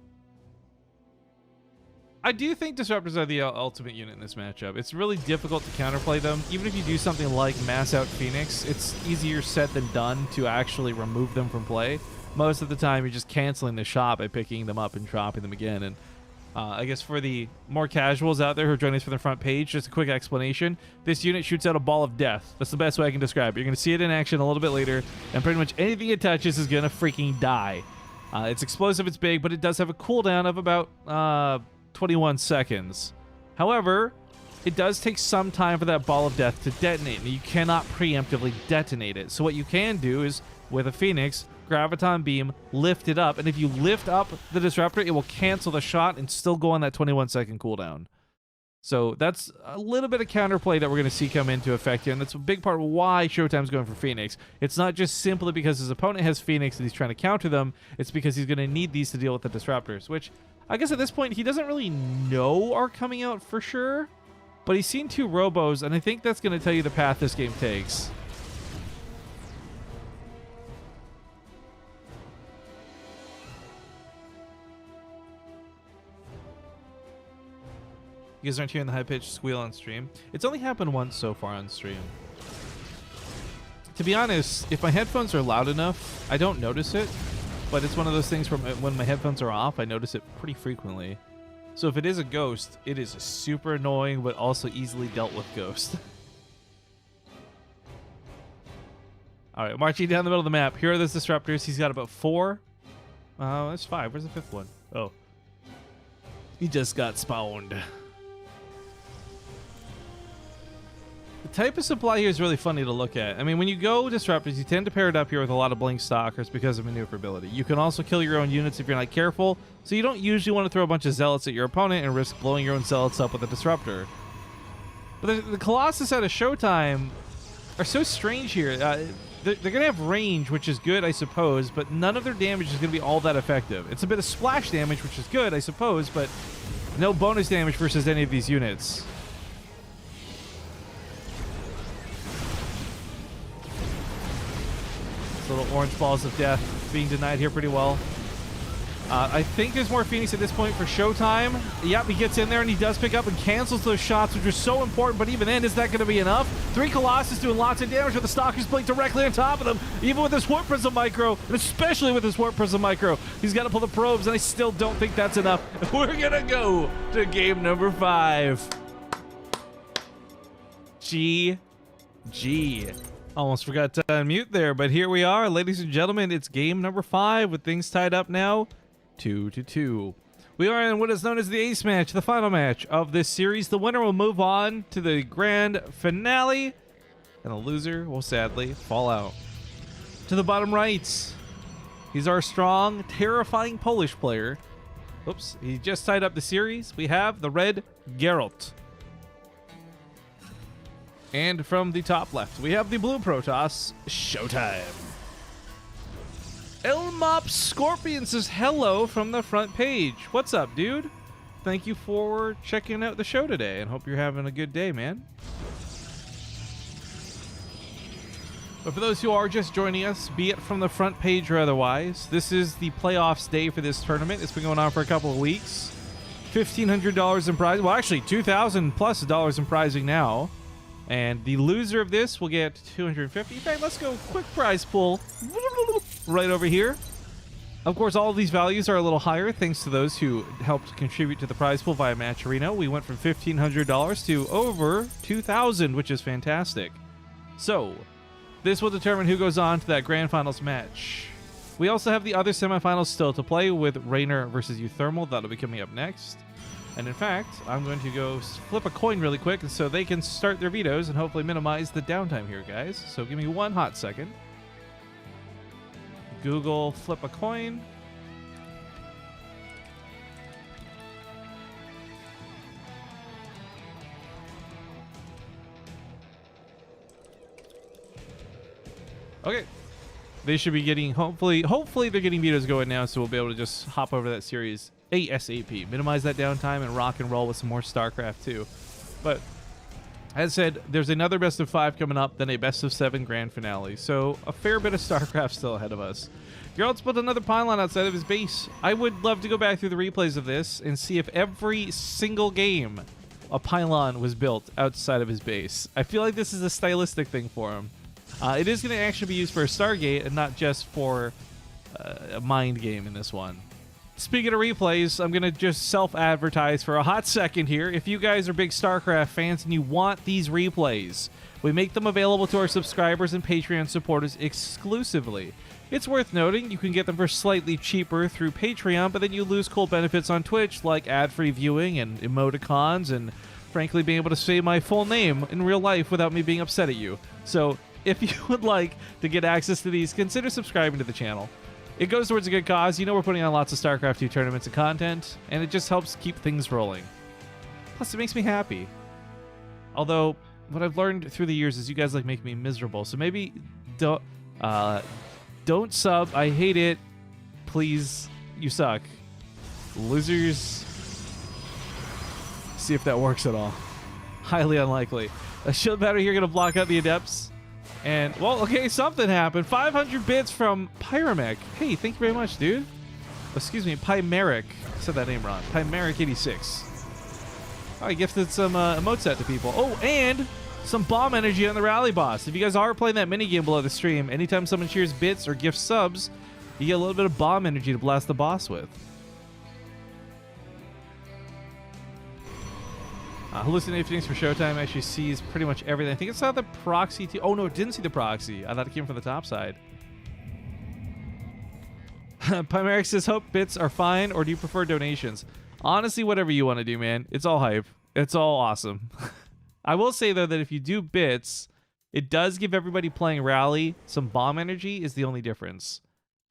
I do think Disruptors are the ultimate unit in this matchup. It's really difficult to counterplay them. Even if you do something like mass out Phoenix, it's easier said than done to actually remove them from play. Most of the time, you're just canceling the shot by picking them up and dropping them again. And I guess for the more casuals out there who are joining us for the front page, just a quick explanation. This unit shoots out a ball of death. That's the best way I can describe it. You're going to see it in action a little bit later, and pretty much anything it touches is going to freaking die. It's explosive, it's big, but it does have a cooldown of about... 21 seconds. However, it does take some time for that ball of death to detonate, and you cannot preemptively detonate it. So what you can do is, with a Phoenix, Graviton Beam, lift it up, and if you lift up the Disruptor, it will cancel the shot and still go on that 21-second cooldown. So that's a little bit of counterplay that we're going to see come into effect here, and that's a big part of why Showtime's going for Phoenix. It's not just simply because his opponent has Phoenix and he's trying to counter them, it's because he's going to need these to deal with the Disruptors, which I guess at this point he doesn't really know are coming out for sure, but he's seen 2 Robos, and I think that's going to tell you the path this game takes. You guys aren't hearing the high-pitched squeal on stream. It's only happened once so far on stream. To be honest, if my headphones are loud enough, I don't notice it, but it's one of those things where when my headphones are off, I notice it pretty frequently. So if it is a ghost, it is a super annoying but also easily dealt with ghost. Alright, marching down the middle of the map. Here are those Disruptors. He's got about 4. That's 5. Where's the 5th one? Oh. He just got spawned. The type of supply here is really funny to look at. I mean, when you go Disruptors, you tend to pair it up here with a lot of Blink Stalkers because of maneuverability. You can also kill your own units if you're not careful, so you don't usually want to throw a bunch of Zealots at your opponent and risk blowing your own Zealots up with a Disruptor. But the Colossus out of Showtime are so strange here. They're going to have range, which is good, I suppose, but none of their damage is going to be all that effective. It's a bit of splash damage, which is good, I suppose, but no bonus damage versus any of these units. Little orange balls of death being denied here pretty well. I think there's more Phoenix at this point for Showtime. Yep, he gets in there and he does pick up and cancels those shots, which are so important, but even then, is that going to be enough? 3 Colossus doing lots of damage with the Stalkers blink directly on top of them, even with his Warp Prism Micro, and especially with his Warp Prism Micro. He's got to pull the probes, and I still don't think that's enough. We're going to go to game number 5. GG. Almost forgot to unmute there, but here we are, ladies and gentlemen. It's game number 5 with things tied up now 2-2. We are in what is known as the ace match, the final match of this series. The winner will move on to the grand finale, and the loser will sadly fall out. To the bottom right, he's our strong, terrifying Polish player. Oops, he just tied up the series. We have the red Gerald. And from the top left, we have the blue Protoss, Showtime. Elmop Scorpion says hello from the front page. What's up, dude? Thank you for checking out the show today, and hope you're having a good day, man. But for those who are just joining us, be it from the front page or otherwise, this is the playoffs day for this tournament. It's been going on for a couple of weeks. $1,500 in prize. Well, actually, $2,000+ in prizing now. And the loser of this will get $250. In fact, let's go quick prize pool right over here. Of course, all of these values are a little higher thanks to those who helped contribute to the prize pool via Match Arena. We went from $1,500 to over $2,000, which is fantastic. So, this will determine who goes on to that grand finals match. We also have the other semifinals still to play with Raynor versus Euthermal. That'll be coming up next. And in fact, I'm going to go flip a coin really quick so they can start their vetoes and hopefully minimize the downtime here, guys. So give me one hot second. Google flip a coin. Okay. They should be getting, hopefully they're getting vetoes going now, so we'll be able to just hop over that series ASAP. Minimize that downtime and rock and roll with some more Starcraft too. But as said, there's another best of 5 coming up, then a best of 7 grand finale. So a fair bit of Starcraft still ahead of us. Gerald's built another pylon outside of his base. I would love to go back through the replays of this and see if every single game a pylon was built outside of his base. I feel like this is a stylistic thing for him. It is going to actually be used for a Stargate and not just for a mind game in this one. Speaking of replays, I'm going to just self-advertise for a hot second here. If you guys are big StarCraft fans and you want these replays, we make them available to our subscribers and Patreon supporters exclusively. It's worth noting you can get them for slightly cheaper through Patreon, but then you lose cool benefits on Twitch like ad-free viewing and emoticons and frankly, being able to say my full name in real life without me being upset at you. So if you would like to get access to these, consider subscribing to the channel. It goes towards a good cause. You know we're putting on lots of StarCraft 2 tournaments and content, and it just helps keep things rolling. Plus, it makes me happy. Although, what I've learned through the years is you guys like make me miserable. So maybe don't sub. I hate it. Please, you suck. Losers. See if that works at all. Highly unlikely. A shield battery here gonna block out the adepts. And, well, okay, something happened. 500 bits from Pyramic. Hey, thank you very much, dude. Excuse me, Pymeric. I said that name wrong. Pymeric86. Oh, I gifted some emote set to people. Oh, and some bomb energy on the rally boss. If you guys are playing that minigame below the stream, anytime someone cheers bits or gifts subs, you get a little bit of bomb energy to blast the boss with. Hallucinating things for Showtime actually sees pretty much everything. I think it saw the proxy too. Oh no, it didn't see the proxy. I thought it came from the top side. Pymeric says, hope bits are fine, or do you prefer donations? Honestly, whatever you want to do, man. It's all hype. It's all awesome. I will say, though, that if you do bits, it does give everybody playing Rally some bomb energy is the only difference.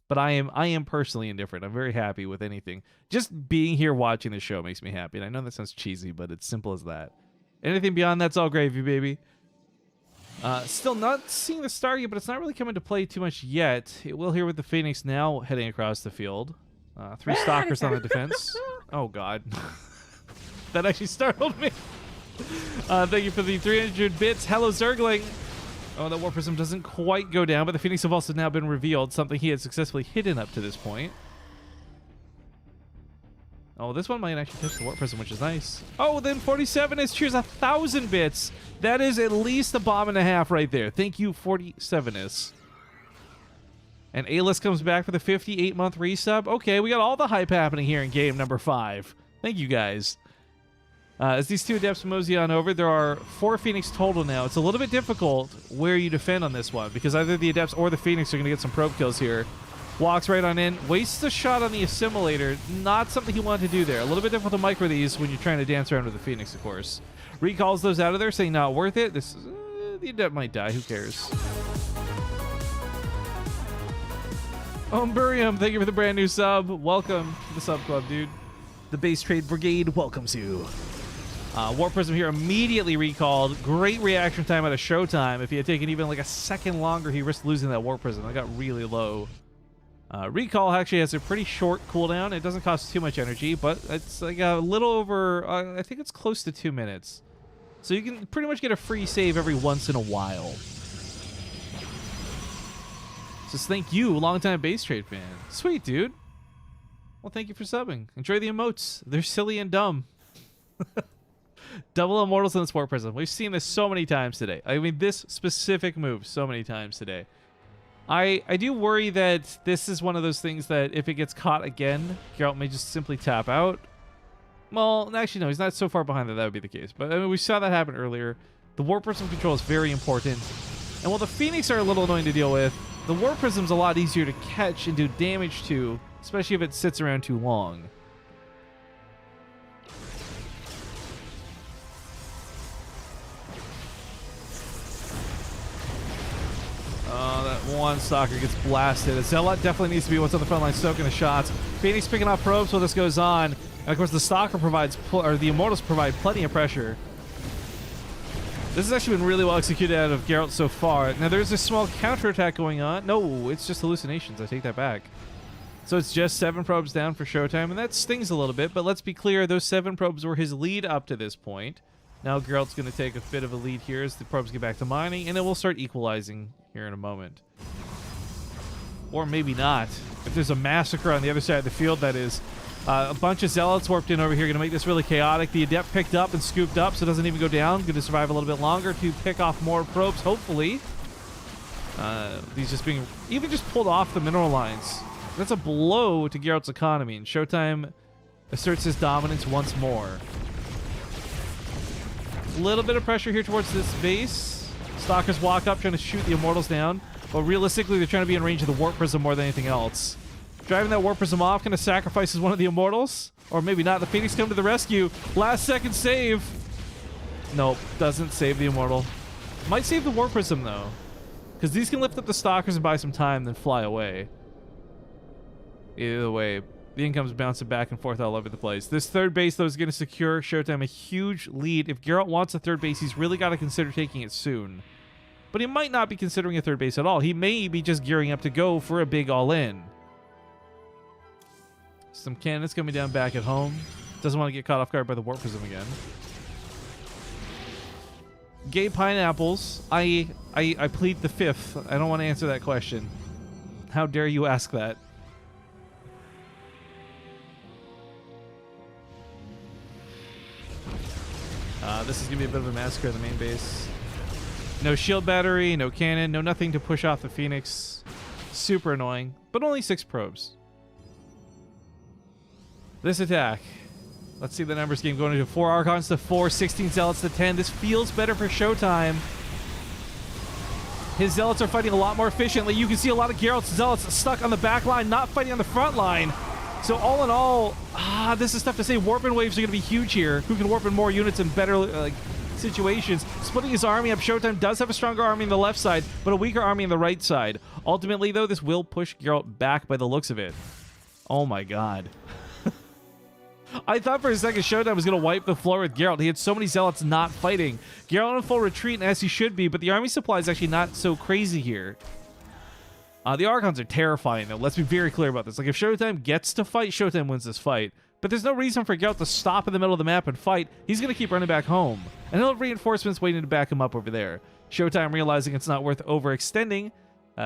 But I am personally indifferent. I'm very happy with anything. Just being here watching the show makes me happy. And I know that sounds cheesy, but it's simple as that. Anything beyond that's all gravy, baby. Still not seeing the star yet, but it's not really coming to play too much yet. It will here with the Phoenix now heading across the field. 3 stalkers on the defense. Oh, God. That actually startled me. Thank you for the 300 bits. Hello, Zergling. Oh, that War Prism doesn't quite go down, but the Phoenix have also now been revealed, something he had successfully hidden up to this point. Oh, this one might actually touch the War Prism, which is nice. Oh, then 47 is cheers 1,000 bits. That is at least a bomb and a half right there. Thank you, 47 is. And A-List comes back for the 58-month resub. Okay, we got all the hype happening here in game number 5. Thank you, guys. As these two adepts mosey on over, there are 4 Phoenix total now. It's a little bit difficult where you defend on this one, because either the adepts or the Phoenix are going to get some probe kills here. Walks right on in, wastes a shot on the assimilator. Not something he wanted to do there. A little bit difficult to micro these when you're trying to dance around with the Phoenix, of course. Recalls those out of there, saying not worth it. This the adept might die. Who cares? Umburium, thank you for the brand new sub. Welcome to the sub club, dude. The Base Trade Brigade welcomes you. War Prism here immediately recalled. Great reaction time out of Showtime. If he had taken even like a second longer, he risked losing that War Prism. I got really low. Recall actually has a pretty short cooldown. It doesn't cost too much energy, but it's like a little over, I think it's close to 2 minutes. So you can pretty much get a free save every once in a while. Just thank you, longtime Base Trade fan. Sweet, dude. Well, thank you for subbing. Enjoy the emotes. They're silly and dumb. Double Immortals in the Sport Prism. We've seen this so many times today. I mean, this specific move so many times today. I do worry that this is one of those things that if it gets caught again, Gerald may just simply tap out. Well, actually, no, he's not so far behind that that would be the case. But I mean, we saw that happen earlier. The War Prism control is very important. And while the Phoenix are a little annoying to deal with, the War Prism's a lot easier to catch and do damage to, especially if it sits around too long. Oh, that one stalker gets blasted. Zealot definitely needs to be what's on the front line, soaking the shots. Phoenix picking off probes while this goes on. And of course, the stalker provides, or the Immortals provide plenty of pressure. This has actually been really well executed out of Gerald so far. Now, there's a small counterattack going on. No, it's just hallucinations. I take that back. So it's just 7 probes down for Showtime, and that stings a little bit. But let's be clear, those 7 probes were his lead up to this point. Now Gerald's going to take a bit of a lead here as the probes get back to mining, and then we'll start equalizing here in a moment. Or maybe not. If there's a massacre on the other side of the field, that is. A bunch of Zealots warped in over here, going to make this really chaotic. The Adept picked up and scooped up, so it doesn't even go down. Going to survive a little bit longer to pick off more probes, hopefully. These just being even just pulled off the mineral lines. That's a blow to Gerald's economy, and Showtime asserts his dominance once more. A little bit of pressure here towards this base. Stalkers walk up, trying to shoot the Immortals down, but realistically, they're trying to be in range of the Warp Prism more than anything else. Driving that Warp Prism off, kind of sacrifices one of the Immortals. Or maybe not. The Phoenix come to the rescue. Last second save. Nope, doesn't save the Immortal. Might save the War Prism, though. Because these can lift up the Stalkers and buy some time, then fly away. Either way, the income's bouncing back and forth all over the place. This third base, though, is going to secure Showtime a huge lead. If Gerald wants a third base, he's really got to consider taking it soon. But he might not be considering a third base at all. He may be just gearing up to go for a big all-in. Some cannons coming down back at home. Doesn't want to get caught off guard by the Warp Prism again. Gay pineapples. I plead the fifth. I don't want to answer that question. How dare you ask that? This is going to be a bit of a massacre in the main base. No shield battery, no cannon, no nothing to push off the Phoenix. Super annoying, but only 6 probes. This attack. Let's see the numbers game going into 4 Archons to 4, 16 Zealots to 10. This feels better for Showtime. His Zealots are fighting a lot more efficiently. You can see a lot of Gerald's Zealots stuck on the back line, not fighting on the front line. So all in all, this is tough to say. Warp-in waves are going to be huge here. Who can warp in more units in better situations? Splitting his army up. Showtime does have a stronger army on the left side, but a weaker army on the right side. Ultimately, though, this will push Gerald back by the looks of it. Oh my god. I thought for a second Showtime was going to wipe the floor with Gerald. He had so many Zealots not fighting. Gerald in full retreat, as he should be, but the army supply is actually not so crazy here. The Archons are terrifying, though. Let's be very clear about this. Like, if Showtime gets to fight, Showtime wins this fight. But there's no reason for Gerald to stop in the middle of the map and fight. He's going to keep running back home. And he'll have reinforcements waiting to back him up over there. Showtime, realizing it's not worth overextending,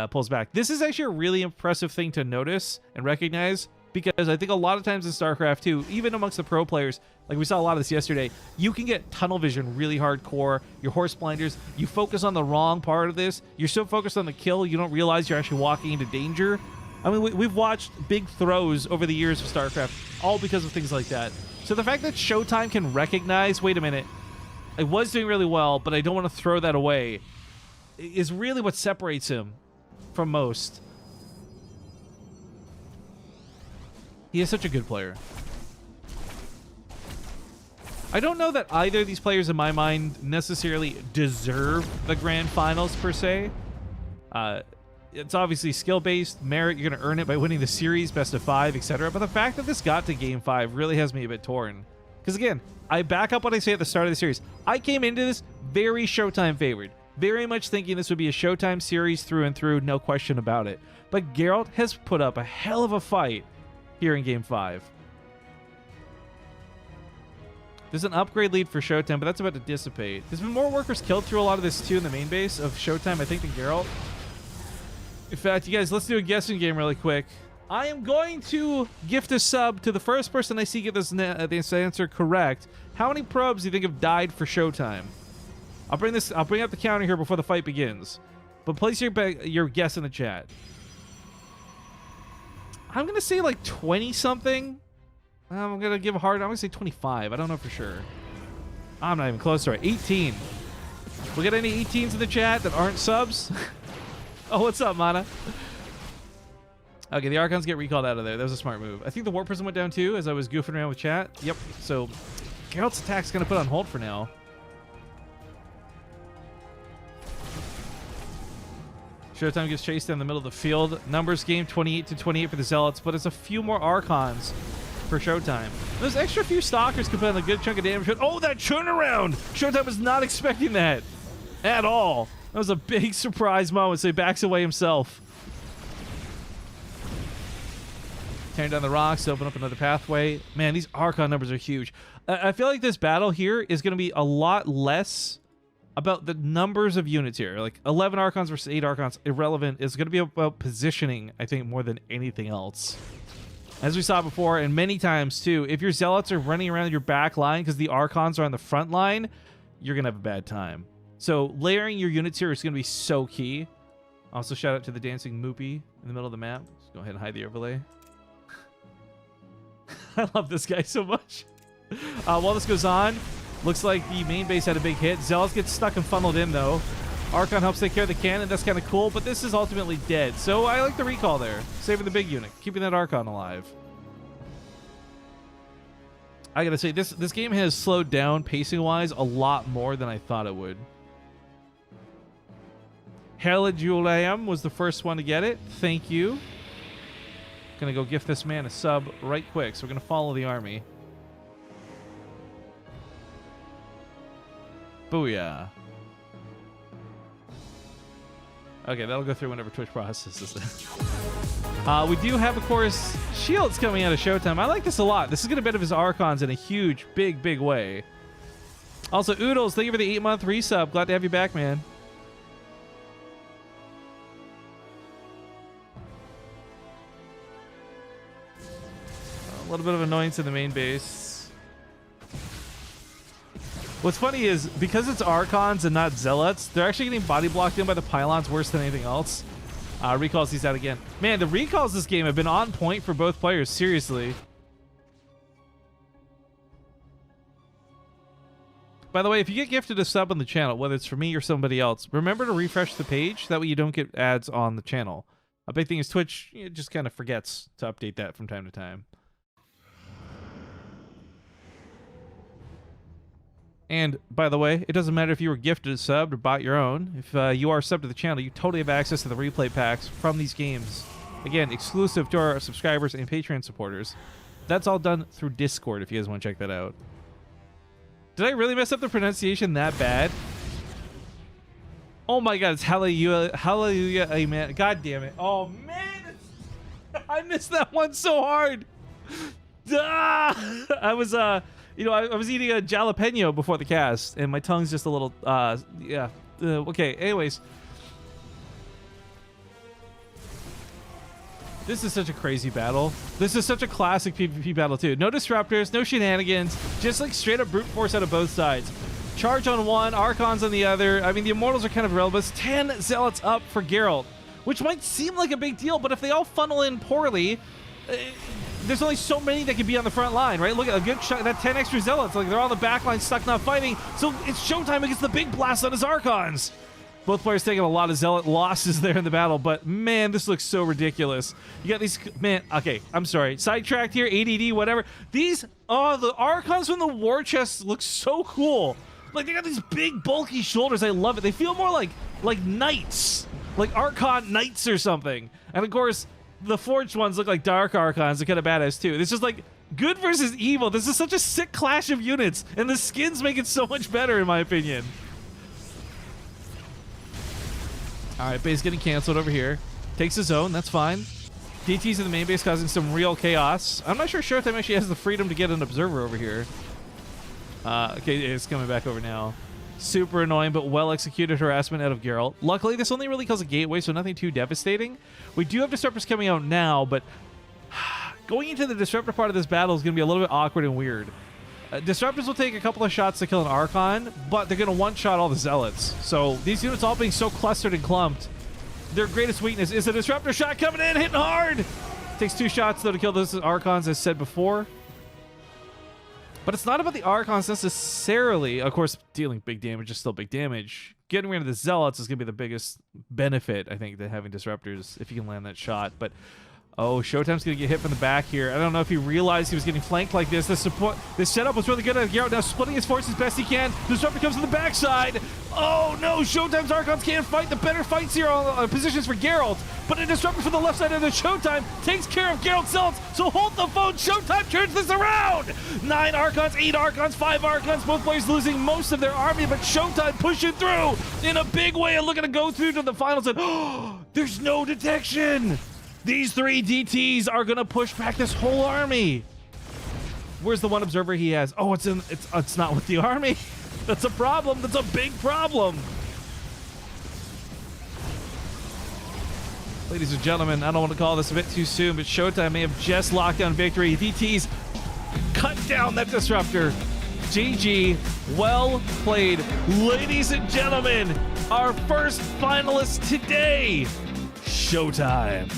pulls back. This is actually a really impressive thing to notice and recognize, because I think a lot of times in StarCraft 2, even amongst the pro players, like we saw a lot of this yesterday, you can get tunnel vision really hardcore. Your horse blinders, you focus on the wrong part of this. You're so focused on the kill, you don't realize you're actually walking into danger. I mean, we've watched big throws over the years of StarCraft, all because of things like that. So the fact that Showtime can recognize, wait a minute, I was doing really well, but I don't want to throw that away, is really what separates him from most. He is such a good player. I don't know that either of these players, in my mind, necessarily deserve the grand finals, per se. It's obviously skill-based, merit. You're going to earn it by winning the series, best of 5, etc. But the fact that this got to Game 5 really has me a bit torn. Because, again, I back up what I say at the start of the series. I came into this very Showtime favored. Very much thinking this would be a Showtime series through and through, no question about it. But Gerald has put up a hell of a fight here in Game 5. There's an upgrade lead for Showtime, but that's about to dissipate. There's been more workers killed through a lot of this, too, in the main base of Showtime, I think, than Gerald. In fact, you guys, let's do a guessing game really quick. I am going to gift a sub to the first person I see get this answer correct. How many probes do you think have died for Showtime? I'll bring up the counter here before the fight begins. But place your guess in the chat. I'm going to say like 20-something. I'm going to give a hard... I'm going to say 25. I don't know for sure. I'm not even close to it. 18. We got any 18s in the chat that aren't subs? Oh, what's up, Mana? Okay, the Archons get recalled out of there. That was a smart move. I think the Warp Prism went down too as I was goofing around with chat. Yep. So Gerald's attack's going to put on hold for now. Showtime gets chased down the middle of the field. Numbers game 28-28 for the Zealots, but it's a few more Archons for Showtime. Those extra few Stalkers could put on a good chunk of damage. Oh, that turnaround! Showtime was not expecting that at all. That was a big surprise moment, so he backs away himself. Tearing down the rocks to open up another pathway. Man, these Archon numbers are huge. I feel like this battle here is going to be a lot less about the numbers of units here. Like 11 Archons versus 8 Archons, irrelevant. It's going to be about positioning, I think, more than anything else. As we saw before, and many times too, if your Zealots are running around your back line because the Archons are on the front line, you're going to have a bad time. So layering your units here is going to be so key. Also, shout out to the dancing Moopy in the middle of the map. Just go ahead and hide the overlay. I love this guy so much. While this goes on, looks like the main base had a big hit. Zealots get stuck and funneled in, though. Archon helps take care of the cannon. That's kind of cool, but this is ultimately dead. So I like the recall there. Saving the big unit. Keeping that Archon alive. I gotta say, this game has slowed down pacing-wise a lot more than I thought it would. Juliam was the first one to get it. Thank you. Gonna go gift this man a sub right quick, so we're gonna follow the army. Booyah. Okay, that'll go through whenever Twitch processes it. We do have, of course, shields coming out of Showtime. I like this a lot. This is going to benefit his Archons in a huge, big way. Also, Oodles, thank you for the 8-month resub. Glad to have you back, man. A little bit of annoyance in the main base. What's funny is, because it's Archons and not Zealots, they're actually getting body blocked in by the pylons worse than anything else. Recalls these out again. Man, the recalls this game have been on point for both players, seriously. By the way, if you get gifted a sub on the channel, whether it's for me or somebody else, remember to refresh the page. That way you don't get ads on the channel. A big thing is Twitch just kind of forgets to update that from time to time. And, by the way, it doesn't matter if you were gifted a sub or bought your own. If you are subbed to the channel, you totally have access to the replay packs from these games. Again, exclusive to our subscribers and Patreon supporters. That's all done through Discord if you guys want to check that out. Did I really mess up the pronunciation that bad? Oh my god, it's hallelujah, hallelujah, amen. God damn it. Oh, man! I missed that one so hard! I was, you know, I was eating a jalapeno before the cast, and my tongue's just a little, yeah. Okay, anyways. This is such a crazy battle. This is such a classic PvP battle, too. No disruptors, no shenanigans, just like straight up brute force out of both sides. Charge on one, Archons on the other. I mean, the Immortals are kind of irrelevant. 10 Zealots up for Gerald, which might seem like a big deal, but if they all funnel in poorly, there's only so many that can be on the front line, right? Look at a good shot, that 10 extra Zealots, like they're on the back line, stuck not fighting, so it's Showtime against the big blast on his Archons. Both players taking a lot of Zealot losses there in the battle, but man, this looks so ridiculous. You got these, man, okay, I'm sorry, sidetracked here, ADD, whatever. These, oh, the Archons from the war chest look so cool. Like, they got these big, bulky shoulders, I love it. They feel more like knights, like Archon knights or something. And of course, the forged ones look like dark Archons. They're kind of badass too. It's just like good versus evil. This is such a sick clash of units, and the skins make it so much better, in my opinion. All right, base getting canceled over here. Takes his own. That's fine. DT's in the main base causing some real chaos. I'm not sure Showtime actually has the freedom to get an observer over here. Okay, it's coming back over now. Super annoying, but well-executed harassment out of Gerald. Luckily, this only really kills a gateway, so nothing too devastating. We do have disruptors coming out now, but going into the disruptor part of this battle is going to be a little bit awkward and weird. Disruptors will take a couple of shots to kill an Archon, but they're going to one-shot all the Zealots. So these units all being so clustered and clumped, their greatest weakness is a disruptor shot coming in, hitting hard! Takes 2 shots, though, to kill those Archons, as said before. But it's not about the Archons necessarily. Of course, dealing big damage is still big damage. Getting rid of the Zealots is going to be the biggest benefit, I think, to having disruptors, if you can land that shot. But, oh, Showtime's going to get hit from the back here. I don't know if he realized he was getting flanked like this. This setup was really good at Gerald. Now splitting his forces best he can. Disruptor comes to the backside. Oh, no, Showtime's Archons can't fight. The better fights here on positions for Gerald. But a disruptor from the left side of the Showtime takes care of Gerald's Zealots. So hold the phone. Showtime turns this around. 9 Archons, 8 Archons, 5 Archons. Both players losing most of their army, but Showtime pushing through in a big way and looking to go through to the finals. And oh, there's no detection. These 3 DTs are going to push back this whole army. Where's the one observer he has? Oh, it's not with the army. That's a problem. That's a big problem. Ladies and gentlemen, I don't want to call this a bit too soon, but Showtime may have just locked down victory. DTs cut down that disruptor. GG. Well played. Ladies and gentlemen, our first finalist today, Showtime.